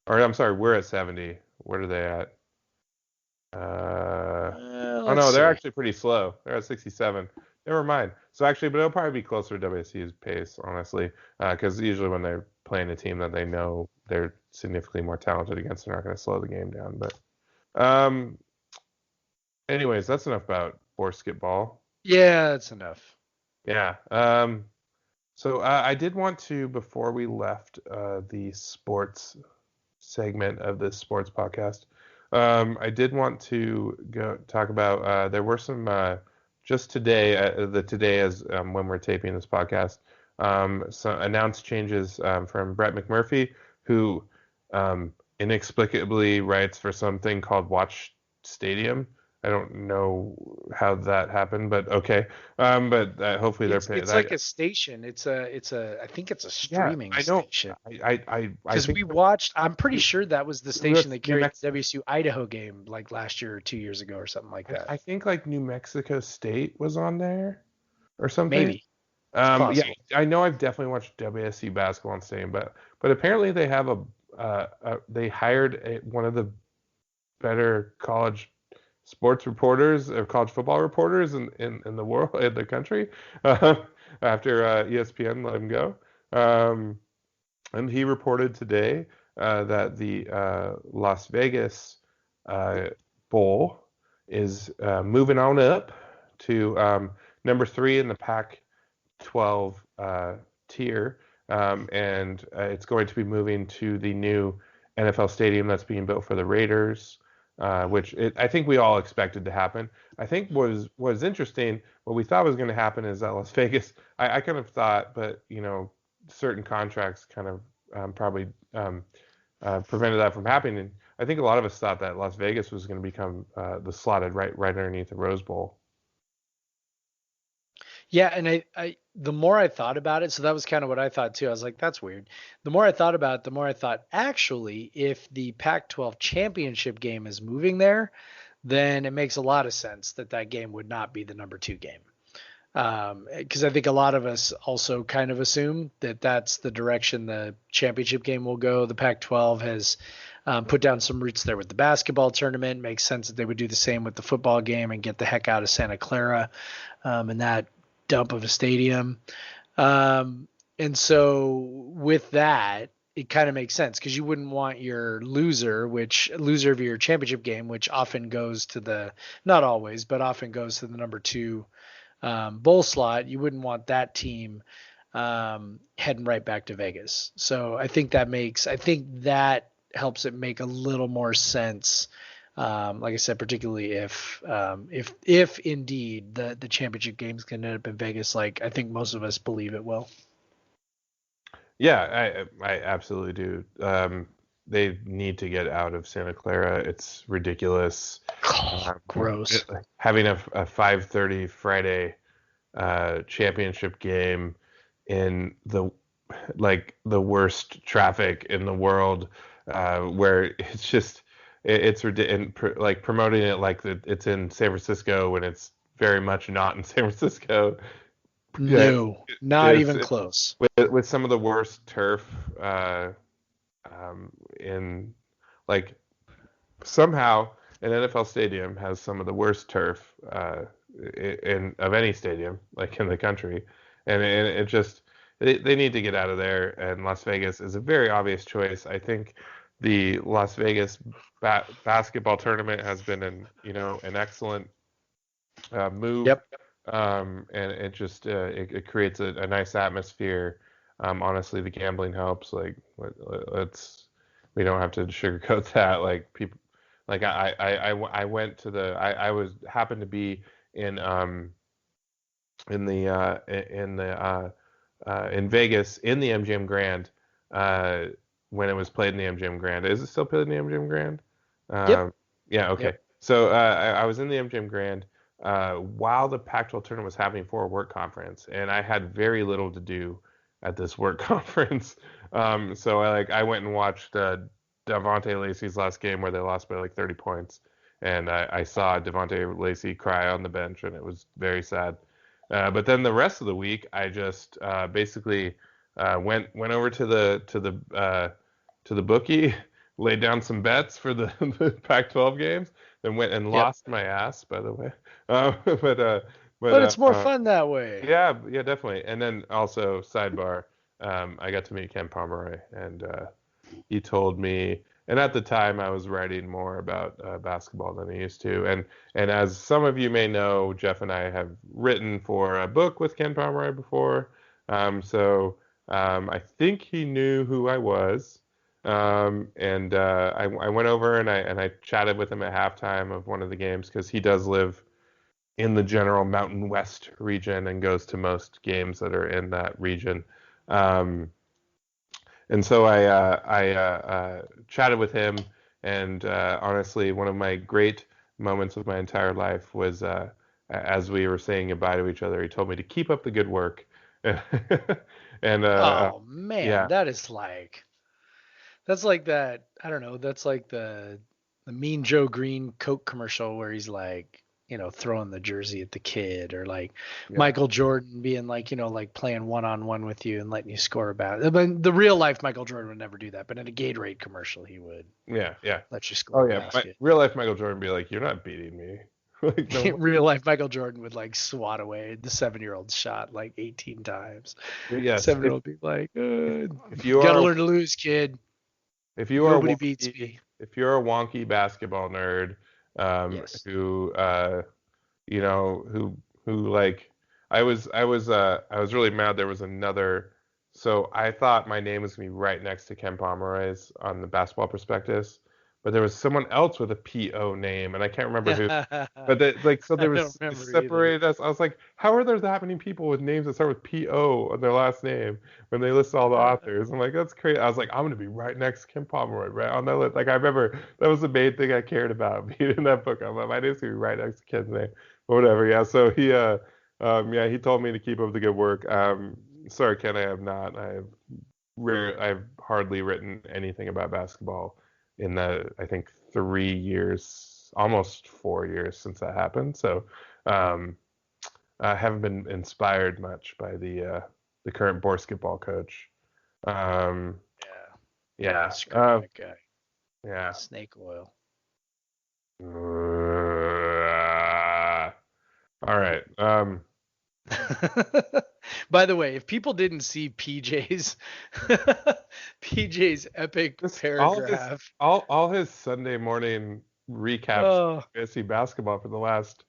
or I'm sorry, we're at 70. What are they at? Oh no, they're actually pretty slow. They're at 67. Never mind. So actually, but it'll probably be closer to WSU's pace, honestly, because usually when they're playing a team that they know they're significantly more talented against, they're not going to slow the game down. But, anyways, that's enough about BORESKETBULL. Yeah, that's enough. Yeah. So I did want to, before we left the sports segment of this sports podcast, I did want to go talk about there were some just today, today as when we're taping this podcast, some announced changes from Brett McMurphy, who inexplicably writes for something called Watch Stadium. I don't know how that happened, but okay. But hopefully It's like a station. It's a I think it's a streaming station. I Because think we watched, I'm pretty sure that was the station that New carried Mexico. the WSU Idaho game like last year or 2 years ago or something like that. I think like New Mexico State was on there or something. Maybe. It's Yeah, possible. I know I've definitely watched WSU basketball on Stadium, but apparently they have they hired one of the better college sports reporters or college football reporters in the world, in the country, after ESPN let him go. And he reported today that the Las Vegas Bowl is moving on up to number 3 in the Pac-12 tier, and it's going to be moving to the new NFL stadium that's being built for the Raiders. I think we all expected to happen. I think was interesting. What we thought was going to happen is that Las Vegas. I kind of thought, but certain contracts kind of probably prevented that from happening. And I think a lot of us thought that Las Vegas was going to become the slotted right underneath the Rose Bowl. Yeah, and I the more I thought about it, so that was kind of what I thought too. I was like, that's weird. The more I thought about it, the more I thought, actually, if the Pac-12 championship game is moving there, then it makes a lot of sense that game would not be the number 2 game. Because I think a lot of us also kind of assume that that's the direction the championship game will go. The Pac-12 has put down some roots there with the basketball tournament. Makes sense that they would do the same with the football game and get the heck out of Santa Clara and that dump of a stadium. And so with that, it kind of makes sense because you wouldn't want your loser of your championship game, which often goes to not always, but often goes to the number 2 bowl slot. You wouldn't want that team heading right back to Vegas. So I think that helps it make a little more sense. Like I said, particularly if indeed the championship games can end up in Vegas, like I think most of us believe it will. Yeah, I absolutely do. They need to get out of Santa Clara. It's ridiculous. Gross. Having a 5:30 Friday championship game in the worst traffic in the world, where it's just it's ridiculous. Like promoting it like it's in San Francisco when it's very much not in San Francisco. No, not even close. With some of the worst turf in like somehow an NFL stadium has some of the worst turf of any stadium like in the country, and it just they need to get out of there. And Las Vegas is a very obvious choice. I think the Las Vegas basketball tournament has been an excellent move. Yep. And it just it creates a nice atmosphere. Honestly, the gambling helps. Like we don't have to sugarcoat that. Like people, like I went to I happened to be in Vegas in the MGM Grand when it was played in the MGM Grand. Is it still played in the MGM Grand? Yep. Yeah. Okay. Yep. So I was in the MGM Grand while the Pac-12 tournament was happening for a work conference, and I had very little to do at this work conference. So I went and watched Devontae Lacey's last game where they lost by like 30 points, and I saw Devontae Lacey cry on the bench, and it was very sad. But then the rest of the week, I just basically went over to the bookie, laid down some bets for the Pac-12 games, then went and lost my ass, by the way. But it's more fun that way. Yeah, definitely. And then also sidebar, I got to meet Ken Pomeroy, and he told me. And at the time, I was writing more about basketball than I used to. And as some of you may know, Jeff and I have written for a book with Ken Pomeroy before. So I think he knew who I was. And I went over and I chatted with him at halftime of one of the games because he does live in the general Mountain West region and goes to most games that are in that region. And so I chatted with him, and honestly, one of my great moments of my entire life was as we were saying goodbye to each other. He told me to keep up the good work. And oh man, yeah. that's like that. I don't know. That's like the Mean Joe Green Coke commercial where he's like, throwing the jersey at the kid, or like Michael Jordan being like, like playing one-on-one with you and letting you score about it. But the real life Michael Jordan would never do that, but in a Gatorade commercial he would. Yeah. Let you score. Oh yeah, real life Michael Jordan would be like, "You're not beating me." Like, no. Real life Michael Jordan would like swat away the 7-year-old shot like 18 times. Yes. 7-year-old be like, if you gotta learn to lose, kid. If you Nobody beats me. If you're a wonky basketball nerd, yes. who like I was really mad there was another. So I thought my name was gonna be right next to Ken Pomeroy's on the basketball prospectus, but there was someone else with a PO name, and I can't remember who. But so there was separated us. I was like, how are there that many people with names that start with PO on their last name when they list all the authors? I'm like, that's crazy. I was like, I'm gonna be right next to Ken Pomeroy, right on that list. Like I remember that was the main thing I cared about being in that book. I'm like, my name's gonna be right next to Ken's name, or whatever. Yeah. So he he told me to keep up the good work. Sorry, Ken, I have not. I've hardly written anything about basketball in the, I think, 3 years, almost 4 years since that happened. So I haven't been inspired much by the current BORESKETBULL coach. Yeah. That guy. Yeah. Snake oil. All right. By the way, if people didn't see PJ's epic paragraph, all his Sunday morning recaps oh, of fantasy basketball for the last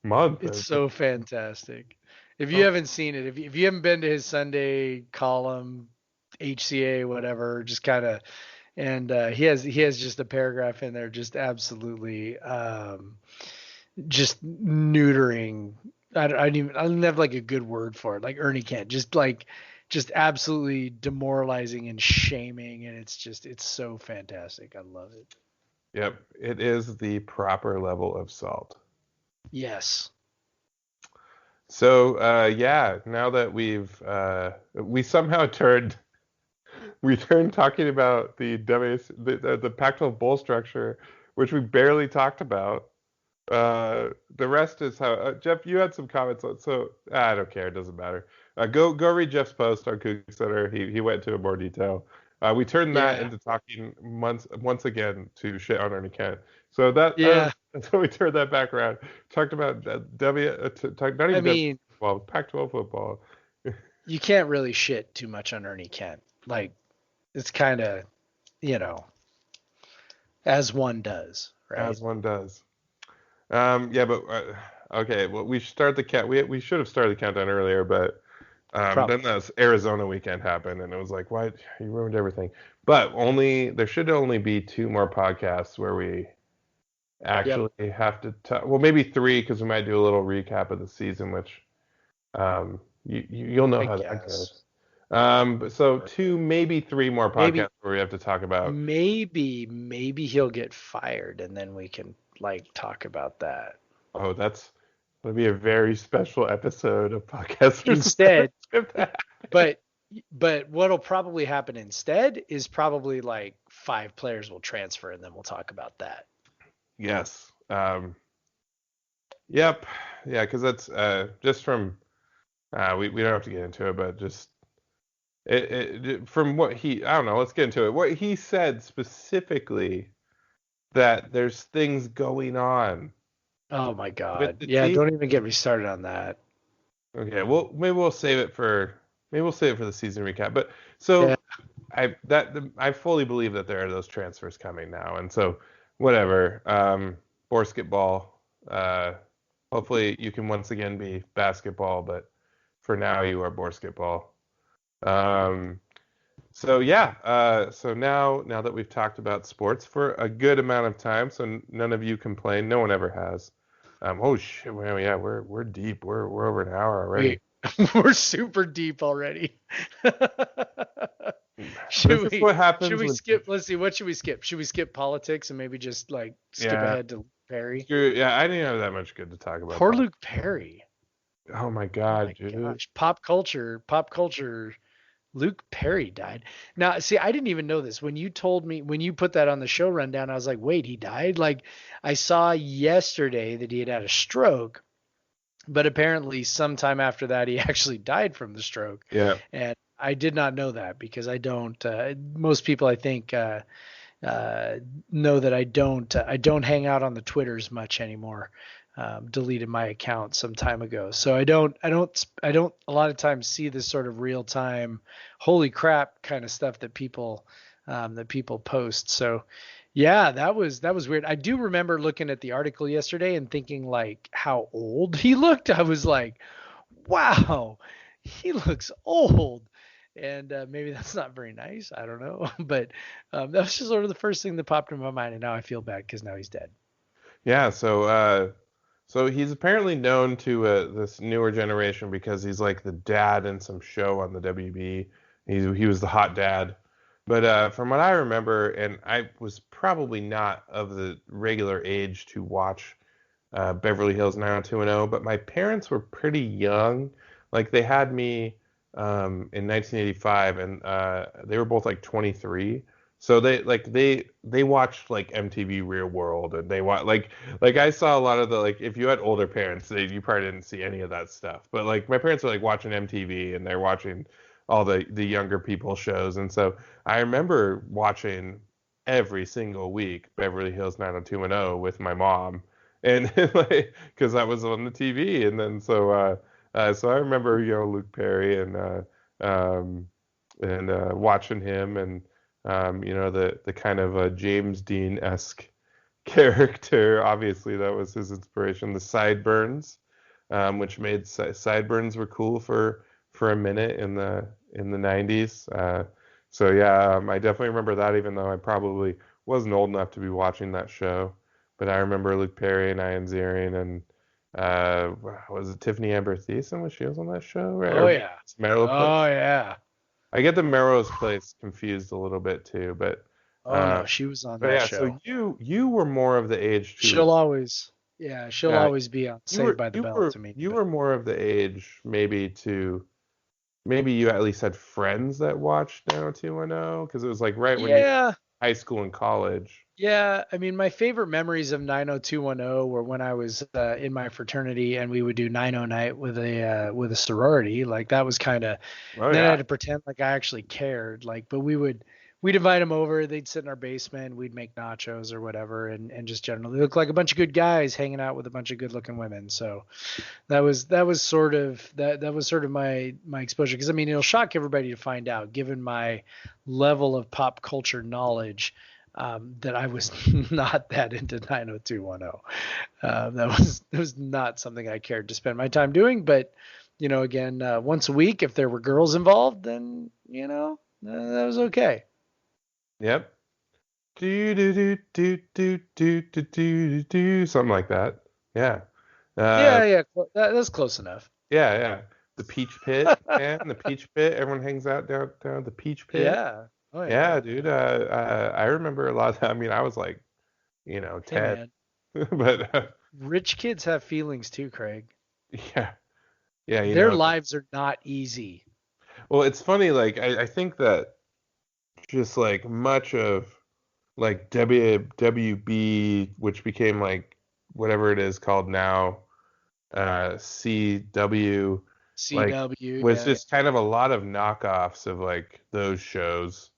month. it's so fantastic. If you haven't seen it, if you haven't been to his Sunday column, HCA, whatever, just kind of, and he has just a paragraph in there, just absolutely, just neutering. I don't have like a good word for it, like Ernie Kent, just absolutely demoralizing and shaming, and it's so fantastic. I love it. Yep, it is the proper level of salt. Yes. So now that we somehow turned talking about the Pac-12 bowl structure, which we barely talked about. The rest is how Jeff, you had some comments on, so I don't care, it doesn't matter. Go read Jeff's post on Cougar Center. He went into more detail. We turned that into talking once again to shit on Ernie Kent. So that's how we turned that back around. Talked about Pac-12 football. You can't really shit too much on Ernie Kent. Like, it's kind of, as one does, right? As one does. Okay. Well, we should start the count. We should have started the countdown earlier, but then this Arizona weekend happened, and it was like, why you ruined everything? But there should only be 2 more podcasts where we actually have to talk. Well, maybe 3, because we might do a little recap of the season, which you'll know how that goes. So 2, maybe 3 more podcasts where we have to talk about. Maybe he'll get fired, and then we can talk about that. Oh, that's going to be a very special episode of podcast. Instead, but what'll probably happen instead is probably 5 players will transfer, and then we'll talk about that. Yes. Yep. Yeah, because that's just from we don't have to get into it, but just from what I don't know. Let's get into it. What he said specifically, that there's things going on. Oh my God! Yeah, don't even get me started on that. Okay, well maybe we'll save it for the season recap. But so I fully believe that there are those transfers coming now, and so whatever. BORESKETBULL. Hopefully you can once again be basketball, but for now you are BORESKETBULL. So now that we've talked about sports for a good amount of time, so none of you complain. No one ever has. Oh shit! Well, yeah, we're deep. We're over an hour already. We're super deep already. Should we skip? Let's see. What should we skip? Should we skip politics and maybe just skip ahead to Perry? Yeah, I didn't have that much good to talk about. Poor Luke Perry. Oh my God, dude. Gosh. Pop culture. Luke Perry died. Now, see, I didn't even know this. When you put that on the show rundown, I was like, wait, he died? I saw yesterday that he had a stroke, but apparently sometime after that, he actually died from the stroke. Yeah. And I did not know that because I don't, most people I think know that I don't hang out on the Twitters much anymore. Deleted my account some time ago. So I don't a lot of times see this sort of real time, holy crap kind of stuff that people post. So yeah, that was weird. I do remember looking at the article yesterday and thinking how old he looked. I was like, wow, he looks old. And maybe that's not very nice. I don't know. But that was just sort of the first thing that popped in my mind. And now I feel bad because now he's dead. Yeah. So he's apparently known to this newer generation because he's like the dad in some show on the WB. He was the hot dad. But from what I remember, and I was probably not of the regular age to watch Beverly Hills 90210, but my parents were pretty young. They had me in 1985, and they were both 23. So they watched MTV Real World, and they watch I saw a lot of the if you had older parents, you probably didn't see any of that stuff. But my parents were watching MTV, and they're watching all the younger people shows, and so I remember watching every single week Beverly Hills 90210 with my mom, and because that was on the TV, and then so So I remember, Luke Perry and watching him and the kind of James Dean-esque character. Obviously, that was his inspiration. The sideburns, which made sideburns were cool for a minute in the 90s. So yeah, I definitely remember that, even though I probably wasn't old enough to be watching that show. But I remember Luke Perry and Ian Ziering and was it Tiffany Amber Thiessen? Was she on that show? Right? Oh Or yeah. Melrose Place? Oh yeah. I get the Melrose Place confused a little bit too, but Oh no, she was on that yeah. So show. you were more of the age She'll to always be on you Saved were by the you Bell were to me. you But were more of the age maybe you at least had friends that watched 90210 because it was like right when you yeah, high school and college. yeah. I mean, my favorite memories of 90210 were when I was in my fraternity and we would do 90 night with a sorority. Like that was kind of. Oh Then I yeah. had to pretend like I actually cared. Like, but we'd invite them over. They'd sit in our basement. We'd make nachos or whatever, and just generally look like a bunch of good guys hanging out with a bunch of good looking women. So that was sort of my exposure. Because I mean, it'll shock everybody to find out, given my level of pop culture knowledge. That I was not that into 90210. That was not something I cared to spend my time doing. But again, once a week, if there were girls involved, then that was okay. Yep. Do do do do do do do do do something like that. Yeah. Uh, Yeah, yeah, that's close enough. yeah. The Peach Pit, man. The Peach Pit. Everyone hangs out down at the Peach Pit. Yeah. Oh yeah. Yeah, dude. I remember a lot. I mean, I was like, Hey 10, man, but rich kids have feelings too, Craig. yeah, yeah. Their lives are not easy. Well, it's funny. Like, I think that just like much of like WWB, which became like whatever it is called now, CW, like CW, was yeah. just kind of a lot of knockoffs of like those shows,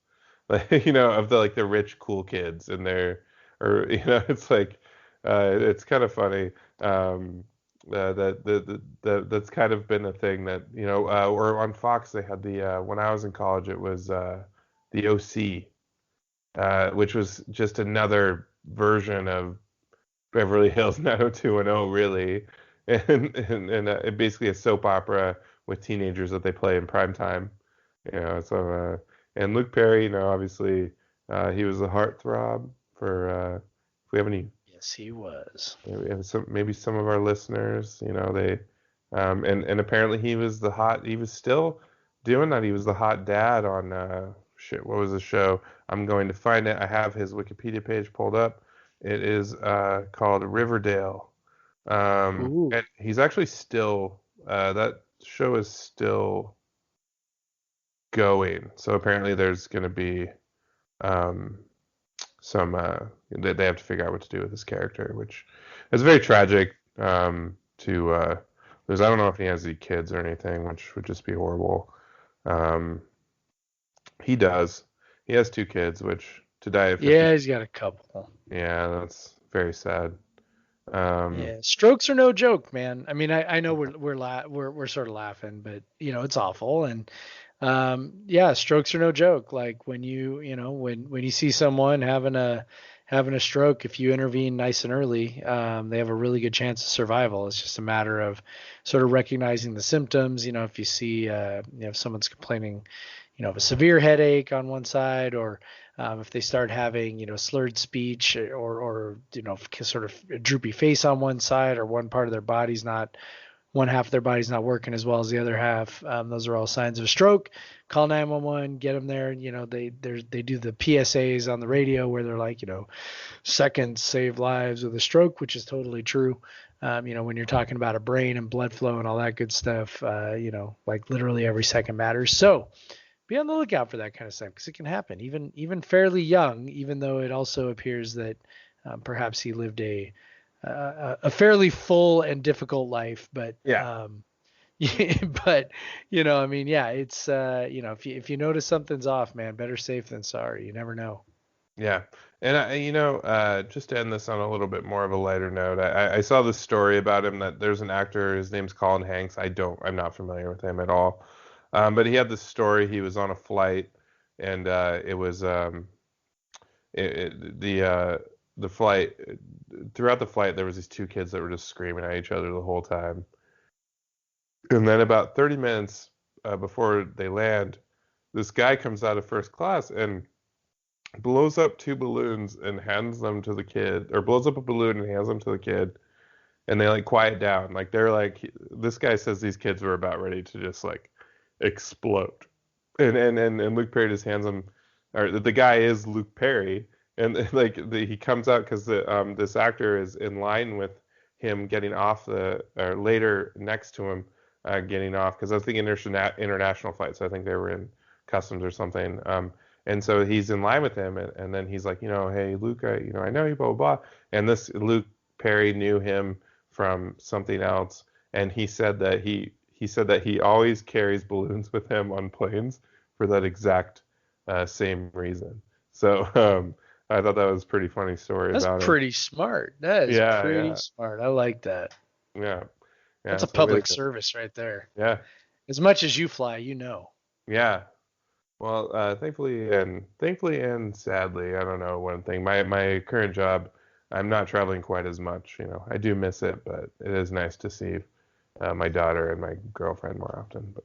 like of the like the rich cool kids and their, or it's like it's kind of funny. That's kind of been a thing that or on Fox they had the when I was in college it was the OC, which was just another version of Beverly Hills 90210, really, and basically a soap opera with teenagers that they play in prime time. And Luke Perry, obviously, he was a heartthrob for. If we have any, Yes, he was. we have maybe some of our listeners, they, and apparently he was the hot. He was still doing that. He was the hot dad on shit. What was the show? I'm going to find it. I have his Wikipedia page pulled up. It is called Riverdale. Ooh. And he's actually still that show is still going. So apparently there's going to be um, some they have to figure out what to do with this character, which is very tragic to because I don't know if he has any kids or anything, which would just be horrible. Um, he does. He has 2 kids, which to die at 50. Yeah, he's got a couple. Yeah, that's very sad. Yeah, strokes are no joke, man. I mean, I know we're sort of laughing, but it's awful. And yeah, strokes are no joke. Like when when you see someone having a stroke, if you intervene nice and early, they have a really good chance of survival. It's just a matter of sort of recognizing the symptoms. If you see if someone's complaining, of a severe headache on one side, or if they start having slurred speech, or sort of a droopy face on one side, or one part of their body's not one half of their body's not working as well as the other half. Those are all signs of a stroke. Call 911, get them there. They do the PSAs on the radio where they're like, seconds save lives with a stroke, which is totally true. When you're talking about a brain and blood flow and all that good stuff, like literally every second matters. So be on the lookout for that kind of stuff because it can happen even fairly young, even though it also appears that perhaps he lived a fairly full and difficult life, but Yeah. but I mean, yeah, it's if you notice something's off, man, better safe than sorry. You never know. Yeah. And just to end this on a little bit more of a lighter note, I saw this story about him that there's an actor, his name's Colin Hanks. I'm not familiar with him at all. But he had this story. He was on a flight, and it was the flight. Throughout the flight, there was these two kids that were just screaming at each other the whole time. And then about 30 minutes before they land, this guy comes out of first class and blows up two balloons and hands them to the kid, or blows up a balloon and hands them to the kid, and they like quiet down. Like they're like, this guy says these kids were about ready to just like explode, and Luke Perry just hands them, or the guy is Luke Perry, and he comes out because this actor is in line with him getting off or later next to him getting off, because I was thinking international flight, so I think they were in customs or something. And so he's in line with him, and then he's like, hey, Luke, I know you, blah, blah, blah. And this Luke Perry knew him from something else, and he said that he always carries balloons with him on planes for that exact same reason. So I thought that was a pretty funny story about it. That's pretty smart. That is pretty smart. I like that. Yeah. That's a public service right there. Yeah. As much as you fly, Yeah. Well, thankfully and sadly, I don't know one thing. My current job, I'm not traveling quite as much. I do miss it, but it is nice to see my daughter and my girlfriend more often. But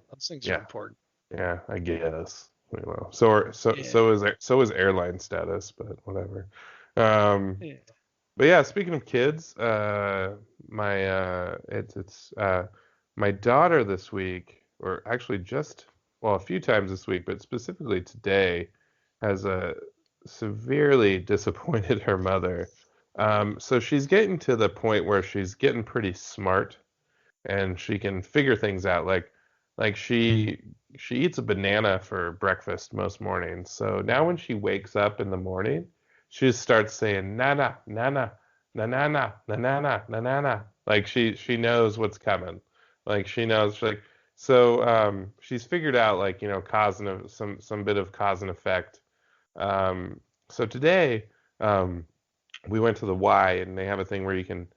those things are important. Yeah, I guess. So is airline status, but whatever. But yeah, speaking of kids, my daughter this week, or actually a few times this week, but specifically today, has severely disappointed her mother. So she's getting to the point where she's getting pretty smart, and she can figure things out. Like she eats a banana for breakfast most mornings. So now when she wakes up in the morning, she just starts saying nana, nana, nanana, nanana, nanana. Like she knows what's coming. Like she knows, like, so she's figured out, like, cause and some bit of cause and effect. So today we went to the Y, and they have a thing where you can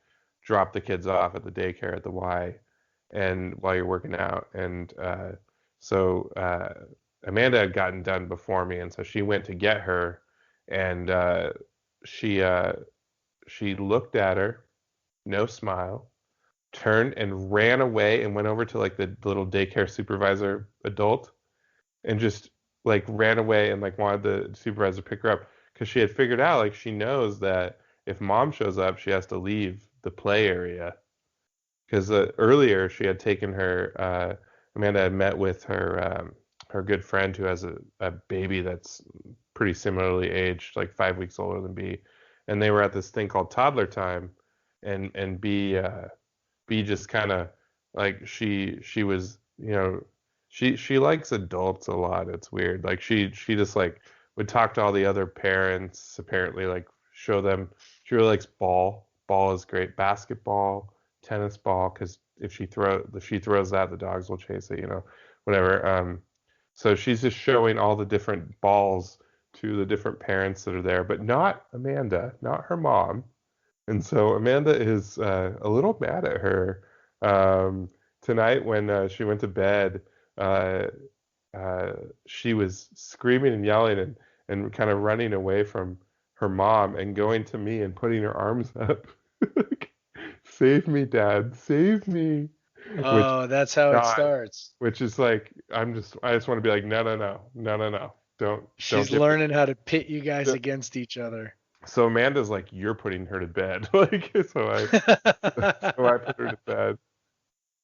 drop the kids off at the daycare at the Y, and while you're working out. And so Amanda had gotten done before me, and so she went to get her, and she looked at her, no smile, turned and ran away and went over to like the little daycare supervisor adult, and just like ran away and like wanted the supervisor to pick her up, because she had figured out, like, she knows that if mom shows up, she has to leave the play area. Because earlier she had taken her, Amanda had met with her good friend who has a baby that's pretty similarly aged, like 5 weeks older than B, and they were at this thing called toddler time, and B just kind of, like, she was, she likes adults a lot. It's weird. Like she just like would talk to all the other parents, apparently, like show them. She really likes ball. Ball is great. Basketball, tennis ball, because if she throws that, the dogs will chase it, whatever. So she's just showing all the different balls to the different parents that are there, but not Amanda, not her mom. And so Amanda is a little mad at her. Tonight when she went to bed, she was screaming and yelling and kind of running away from her mom and going to me and putting her arms up. Save me, Dad, save me. Oh, that's how it starts. Which is like, I just want to be like, no. Don't. She's learning how to pit you guys against each other. So Amanda's like, you're putting her to bed. Like, so I put her to bed,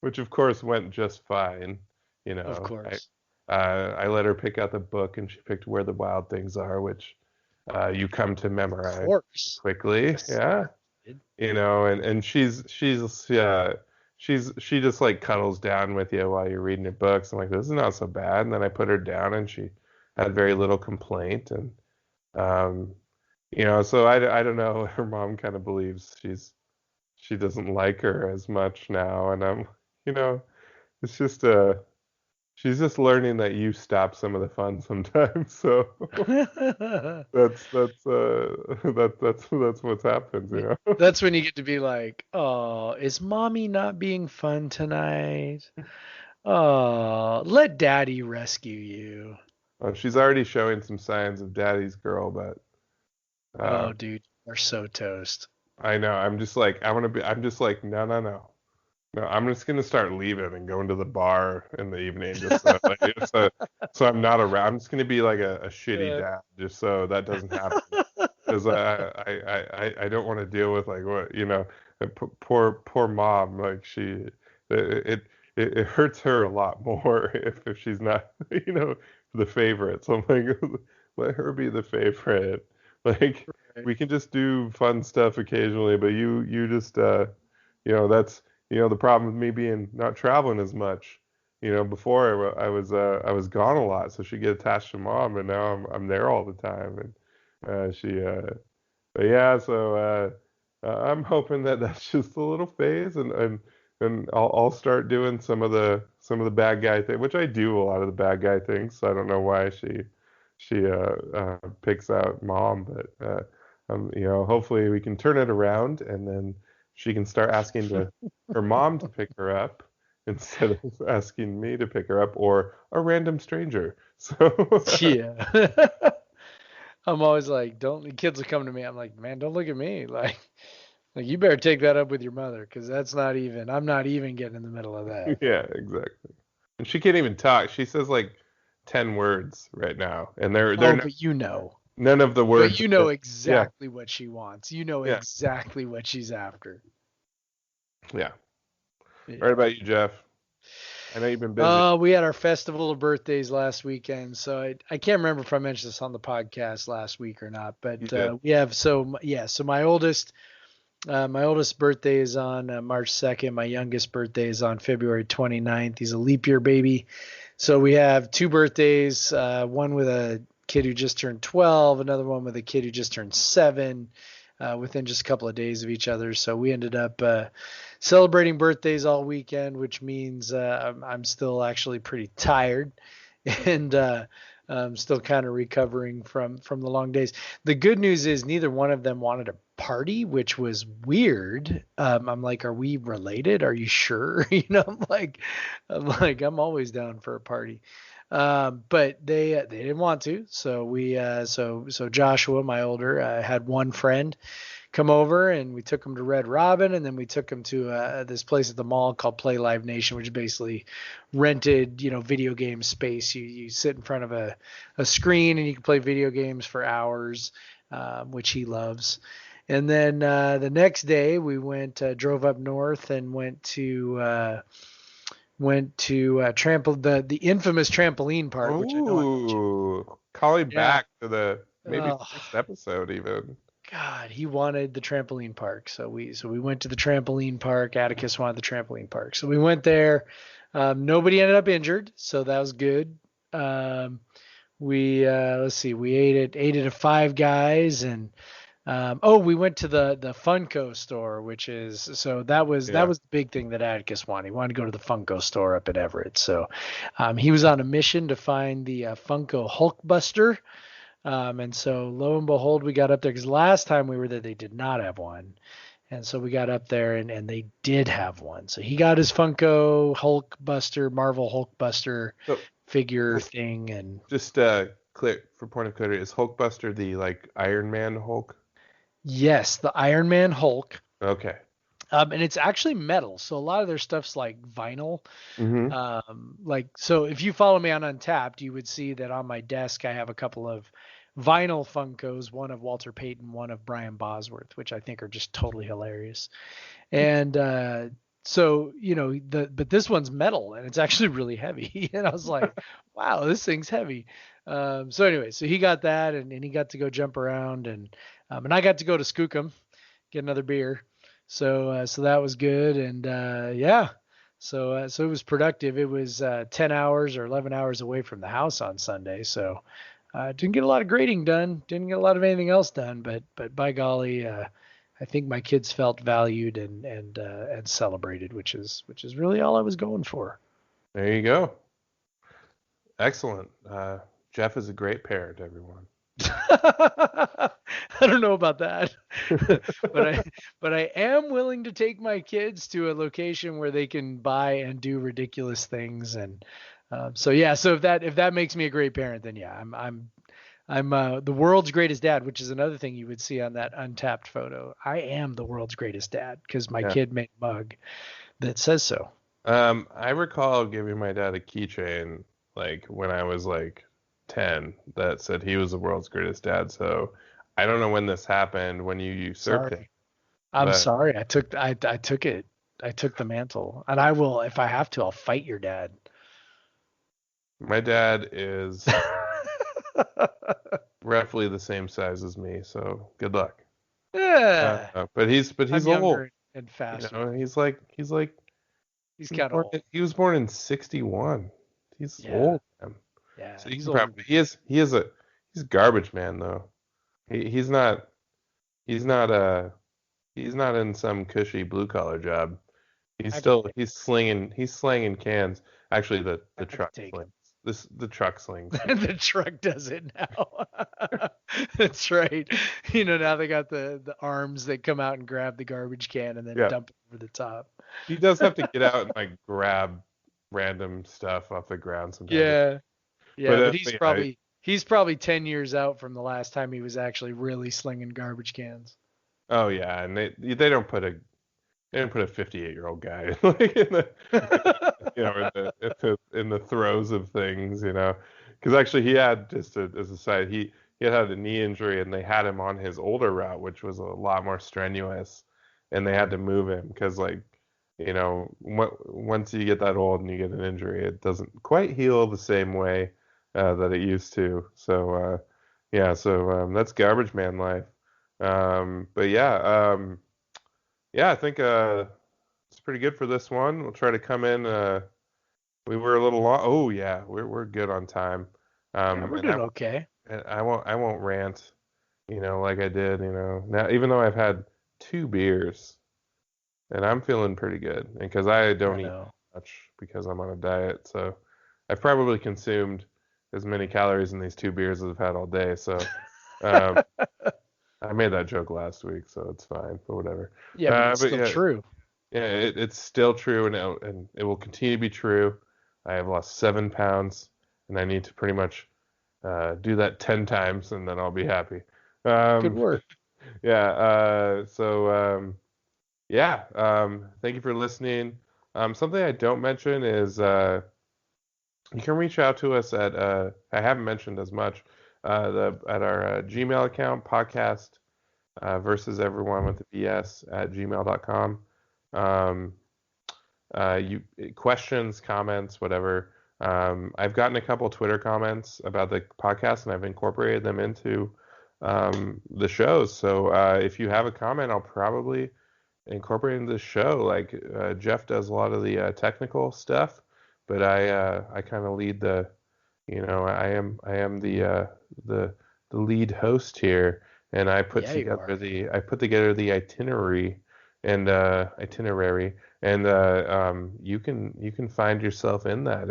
which of course went just fine. Of course. I let her pick out the book, and she picked Where the Wild Things Are, which you come to memorize quickly. Yeah. And she just like cuddles down with you while you're reading your books. I'm like, this is not so bad. And then I put her down, and she had very little complaint. And so I don't know. Her mom kind of believes she doesn't like her as much now, and I'm, it's just She's just learning that you stop some of the fun sometimes. So that's what's happened, you know. That's when you get to be like, oh, is mommy not being fun tonight? Oh, let daddy rescue you. She's already showing some signs of daddy's girl, but Oh, dude, you're so toast. I know. I'm just like I'm just like no, no, no. No, I'm just gonna start leaving and going to the bar in the evening just so, so I'm not around. I'm just gonna be like a shitty Yeah. dad just so that doesn't happen. Because I don't want to deal with like what poor mom, like it, it hurts her a lot more if she's not the favorite. So I'm like, let her be the favorite. Like Right. we can just do fun stuff occasionally, but you just that's the problem with me being not traveling as much. Before I was gone a lot, so she get attached to mom, and now I'm there all the time, and she but yeah, so I'm hoping that that's just a little phase, and I'll start doing some of the bad guy thing, which I do a lot of the bad guy things. So I don't know why she picks out mom, but hopefully we can turn it around, and then she can start asking her mom to pick her up instead of asking me to pick her up or a random stranger. So Yeah. I'm always like, don't the kids will come to me. I'm like, man, don't look at me. Like you better take that up with your mother because I'm not even getting in the middle of that. yeah, exactly. And she can't even talk. She says like 10 words right now, and they're Oh, not, none of the but words. you know Yeah, exactly what she wants. You know yeah, exactly what she's after. yeah. Right Yeah. about you, Jeff. I know you've been busy. We had our festival of birthdays last weekend, so I can't remember if I mentioned this on the podcast last week or not, You but did. we have so my oldest birthday is on March 2nd. My youngest birthday is on February 29th. He's a leap year baby. So we have two birthdays, one with a kid who just turned 12, another one with a kid who just turned 7, within just a couple of days of each other. So we ended up celebrating birthdays all weekend, which means I'm still actually pretty tired and I'm still kind of recovering from the long days. The good news is neither one of them wanted a party, which was weird. I'm like, are we related? Are you sure? I'm always down for a party. But they didn't want to. So so Joshua, my older, had one friend come over and we took him to Red Robin, and then we took him to this place at the mall called Play Live Nation, which is basically rented, video game space. You sit in front of a screen and you can play video games for hours, which he loves. And then the next day we drove up north and went to the infamous trampoline park, which I know I mentioned. Ooh, calling Yeah. back to the maybe Oh, first episode even. God, he wanted the trampoline park. So we went to the trampoline park. Atticus wanted the trampoline park. So we went there. Nobody ended up injured, so that was good. We let's see, we ate at Five Guys, and we went to the Funko store, which is so that Yeah. was the big thing that Atticus wanted. He wanted to go to the Funko store up at Everett. So he was on a mission to find the Funko Hulkbuster. And so lo and behold, we got up there because last time we were there, they did not have one. And so we got up there and they did have one. So he got his Funko Hulkbuster, Marvel Hulkbuster So figure thing. And just clear for point of clarity, is Hulkbuster the like Iron Man Hulk? yes, the Iron Man Hulk. Okay. And it's actually metal. So a lot of their stuff's like vinyl. Mm-hmm. So if you follow me on Untapped, you would see that on my desk I have a couple of vinyl Funkos, one of Walter Payton, one of Brian Bosworth, which I think are just totally hilarious. And but this one's metal and it's actually really heavy. And I was like, wow, this thing's heavy. So anyway, so he got that, and he got to go jump around, and I got to go to Skookum, get another beer. So that was good, and yeah. So it was productive. It was 10 hours or 11 hours away from the house on Sunday. So didn't get a lot of grading done. Didn't get a lot of anything else done. But by golly, I think my kids felt valued and celebrated, which is really all I was going for. There you go. Excellent. Jeff is a great parent, everyone. I don't know about that, but I am willing to take my kids to a location where they can buy and do ridiculous things, and so if that makes me a great parent, then yeah, I'm the world's greatest dad, which is another thing you would see on that Untapped photo. I am the world's greatest dad because my kid made a mug that says so. I recall giving my dad a keychain like when I was like 10 that said he was the world's greatest dad. So I don't know when this happened, when you usurped him. I'm sorry. I took it. I took the mantle, and I will, if I have to, I'll fight your dad. My dad is roughly the same size as me, so good luck. Yeah. But he's old and faster. You know, he's kind of old. He was born in 61. He's old, man. Yeah. So he's garbage man though. He's not in some cushy blue collar job. He's slinging cans. Actually, the truck slings. The truck slings. The truck does it now. That's right. You know, now they got the arms that come out and grab the garbage can and then dump it over the top. He does have to get out and like grab random stuff off the ground sometimes. Yeah. But he's probably 10 years out from the last time he was actually really slinging garbage cans. Oh yeah, and they don't put a 58-year-old guy like in the throes of things, you know, because actually he had, just as a side, he had a knee injury and they had him on his older route, which was a lot more strenuous, and they had to move him because, like, you know, once you get that old and you get an injury, it doesn't quite heal the same way that it used to. So that's garbage man life. I think it's pretty good for this one. We'll try to come in. We were a little long. Oh yeah, we're good on time. We're doing okay. And I won't rant, you know, like I did, you know. Now, even though I've had 2 beers, and I'm feeling pretty good, and because I don't eat much because I'm on a diet, so I've probably consumed as many calories in these 2 beers as I've had all day. So I made that joke last week, so it's fine, but whatever. Yeah, but it's still true. Yeah, it's still true, and it will continue to be true. I have lost 7 pounds, and I need to pretty much do that 10 times, and then I'll be happy. Good work. Thank you for listening. Something I don't mention is you can reach out to us at I haven't mentioned as much at our Gmail account, podcast versus everyone with the BS at gmail.com. You questions, comments, whatever. I've gotten a couple Twitter comments about the podcast, and I've incorporated them into the shows. So if you have a comment, I'll probably incorporate into the show. Like Jeff does a lot of the technical stuff, but I kind of lead the, you know, I am the lead host here, and I put together the itinerary, and you can find yourself in that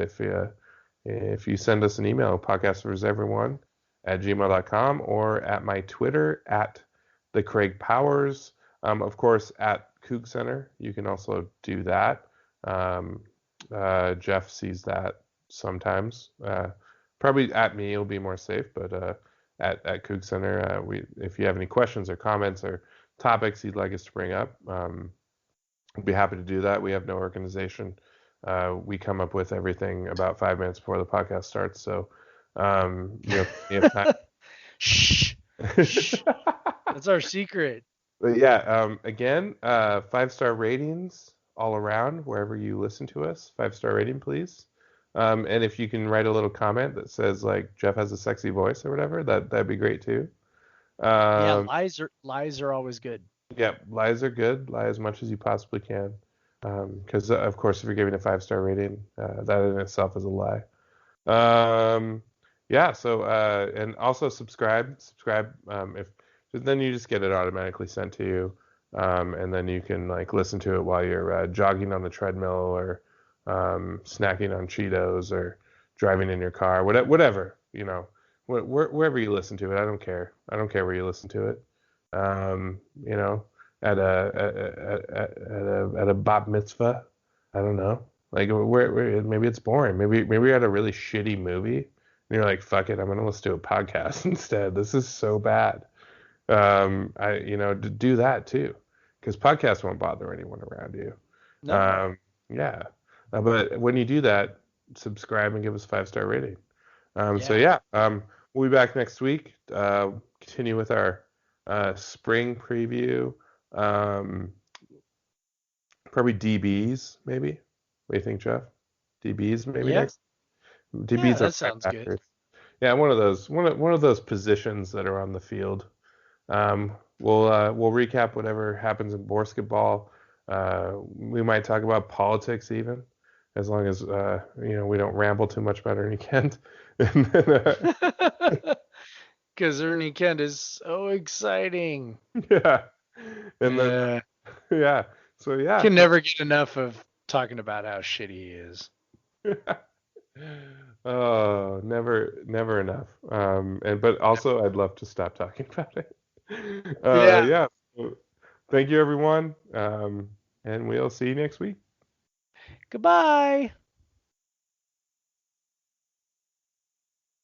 if you send us an email, podcastforseveryone@gmail.com, or at my Twitter at the Craig Powers. Of course, at Coug Center, you can also do that. Jeff sees that sometimes. Probably at me, it'll be more safe, but at Coug Center, if you have any questions or comments or topics you'd like us to bring up, I'd be happy to do that. We have no organization. We come up with everything about 5 minutes before the podcast starts, so you have time. Shh. That's our secret. But yeah, again, 5-star ratings all around wherever you listen to us. 5-star rating, please. And if you can write a little comment that says like Jeff has a sexy voice or whatever, that'd be great too. Lies are always good. Yeah, lies are good. Lie as much as you possibly can, because of course, if you're giving a 5-star rating, that in itself is a lie. So and also subscribe. If then you just get it automatically sent to you, and then you can like listen to it while you're jogging on the treadmill or snacking on Cheetos or driving in your car, whatever, wherever you listen to it. I don't care. I don't care where you listen to it. You know, at a bat mitzvah. I don't know. Like where maybe it's boring. Maybe you're at a really shitty movie and you're like, fuck it, I'm gonna listen to a podcast instead. This is so bad. To do that too, because podcasts won't bother anyone around you. No. Yeah. But when you do that, subscribe and give us a 5-star rating. We'll be back next week. Continue with our spring preview. Probably DBs, maybe. What do you think, Jeff? DBs, maybe next. DBs that sounds good. good. Yeah, one of those positions that are on the field. We'll recap whatever happens in basketball. We might talk about politics even, as long as we don't ramble too much about Ernie Kent. Because Ernie Kent is so exciting. Yeah. And then yeah. So yeah. Can never get enough of talking about how shitty he is. Oh, never enough. But also I'd love to stop talking about it. Yeah. So, thank you everyone. And we'll see you next week. Goodbye.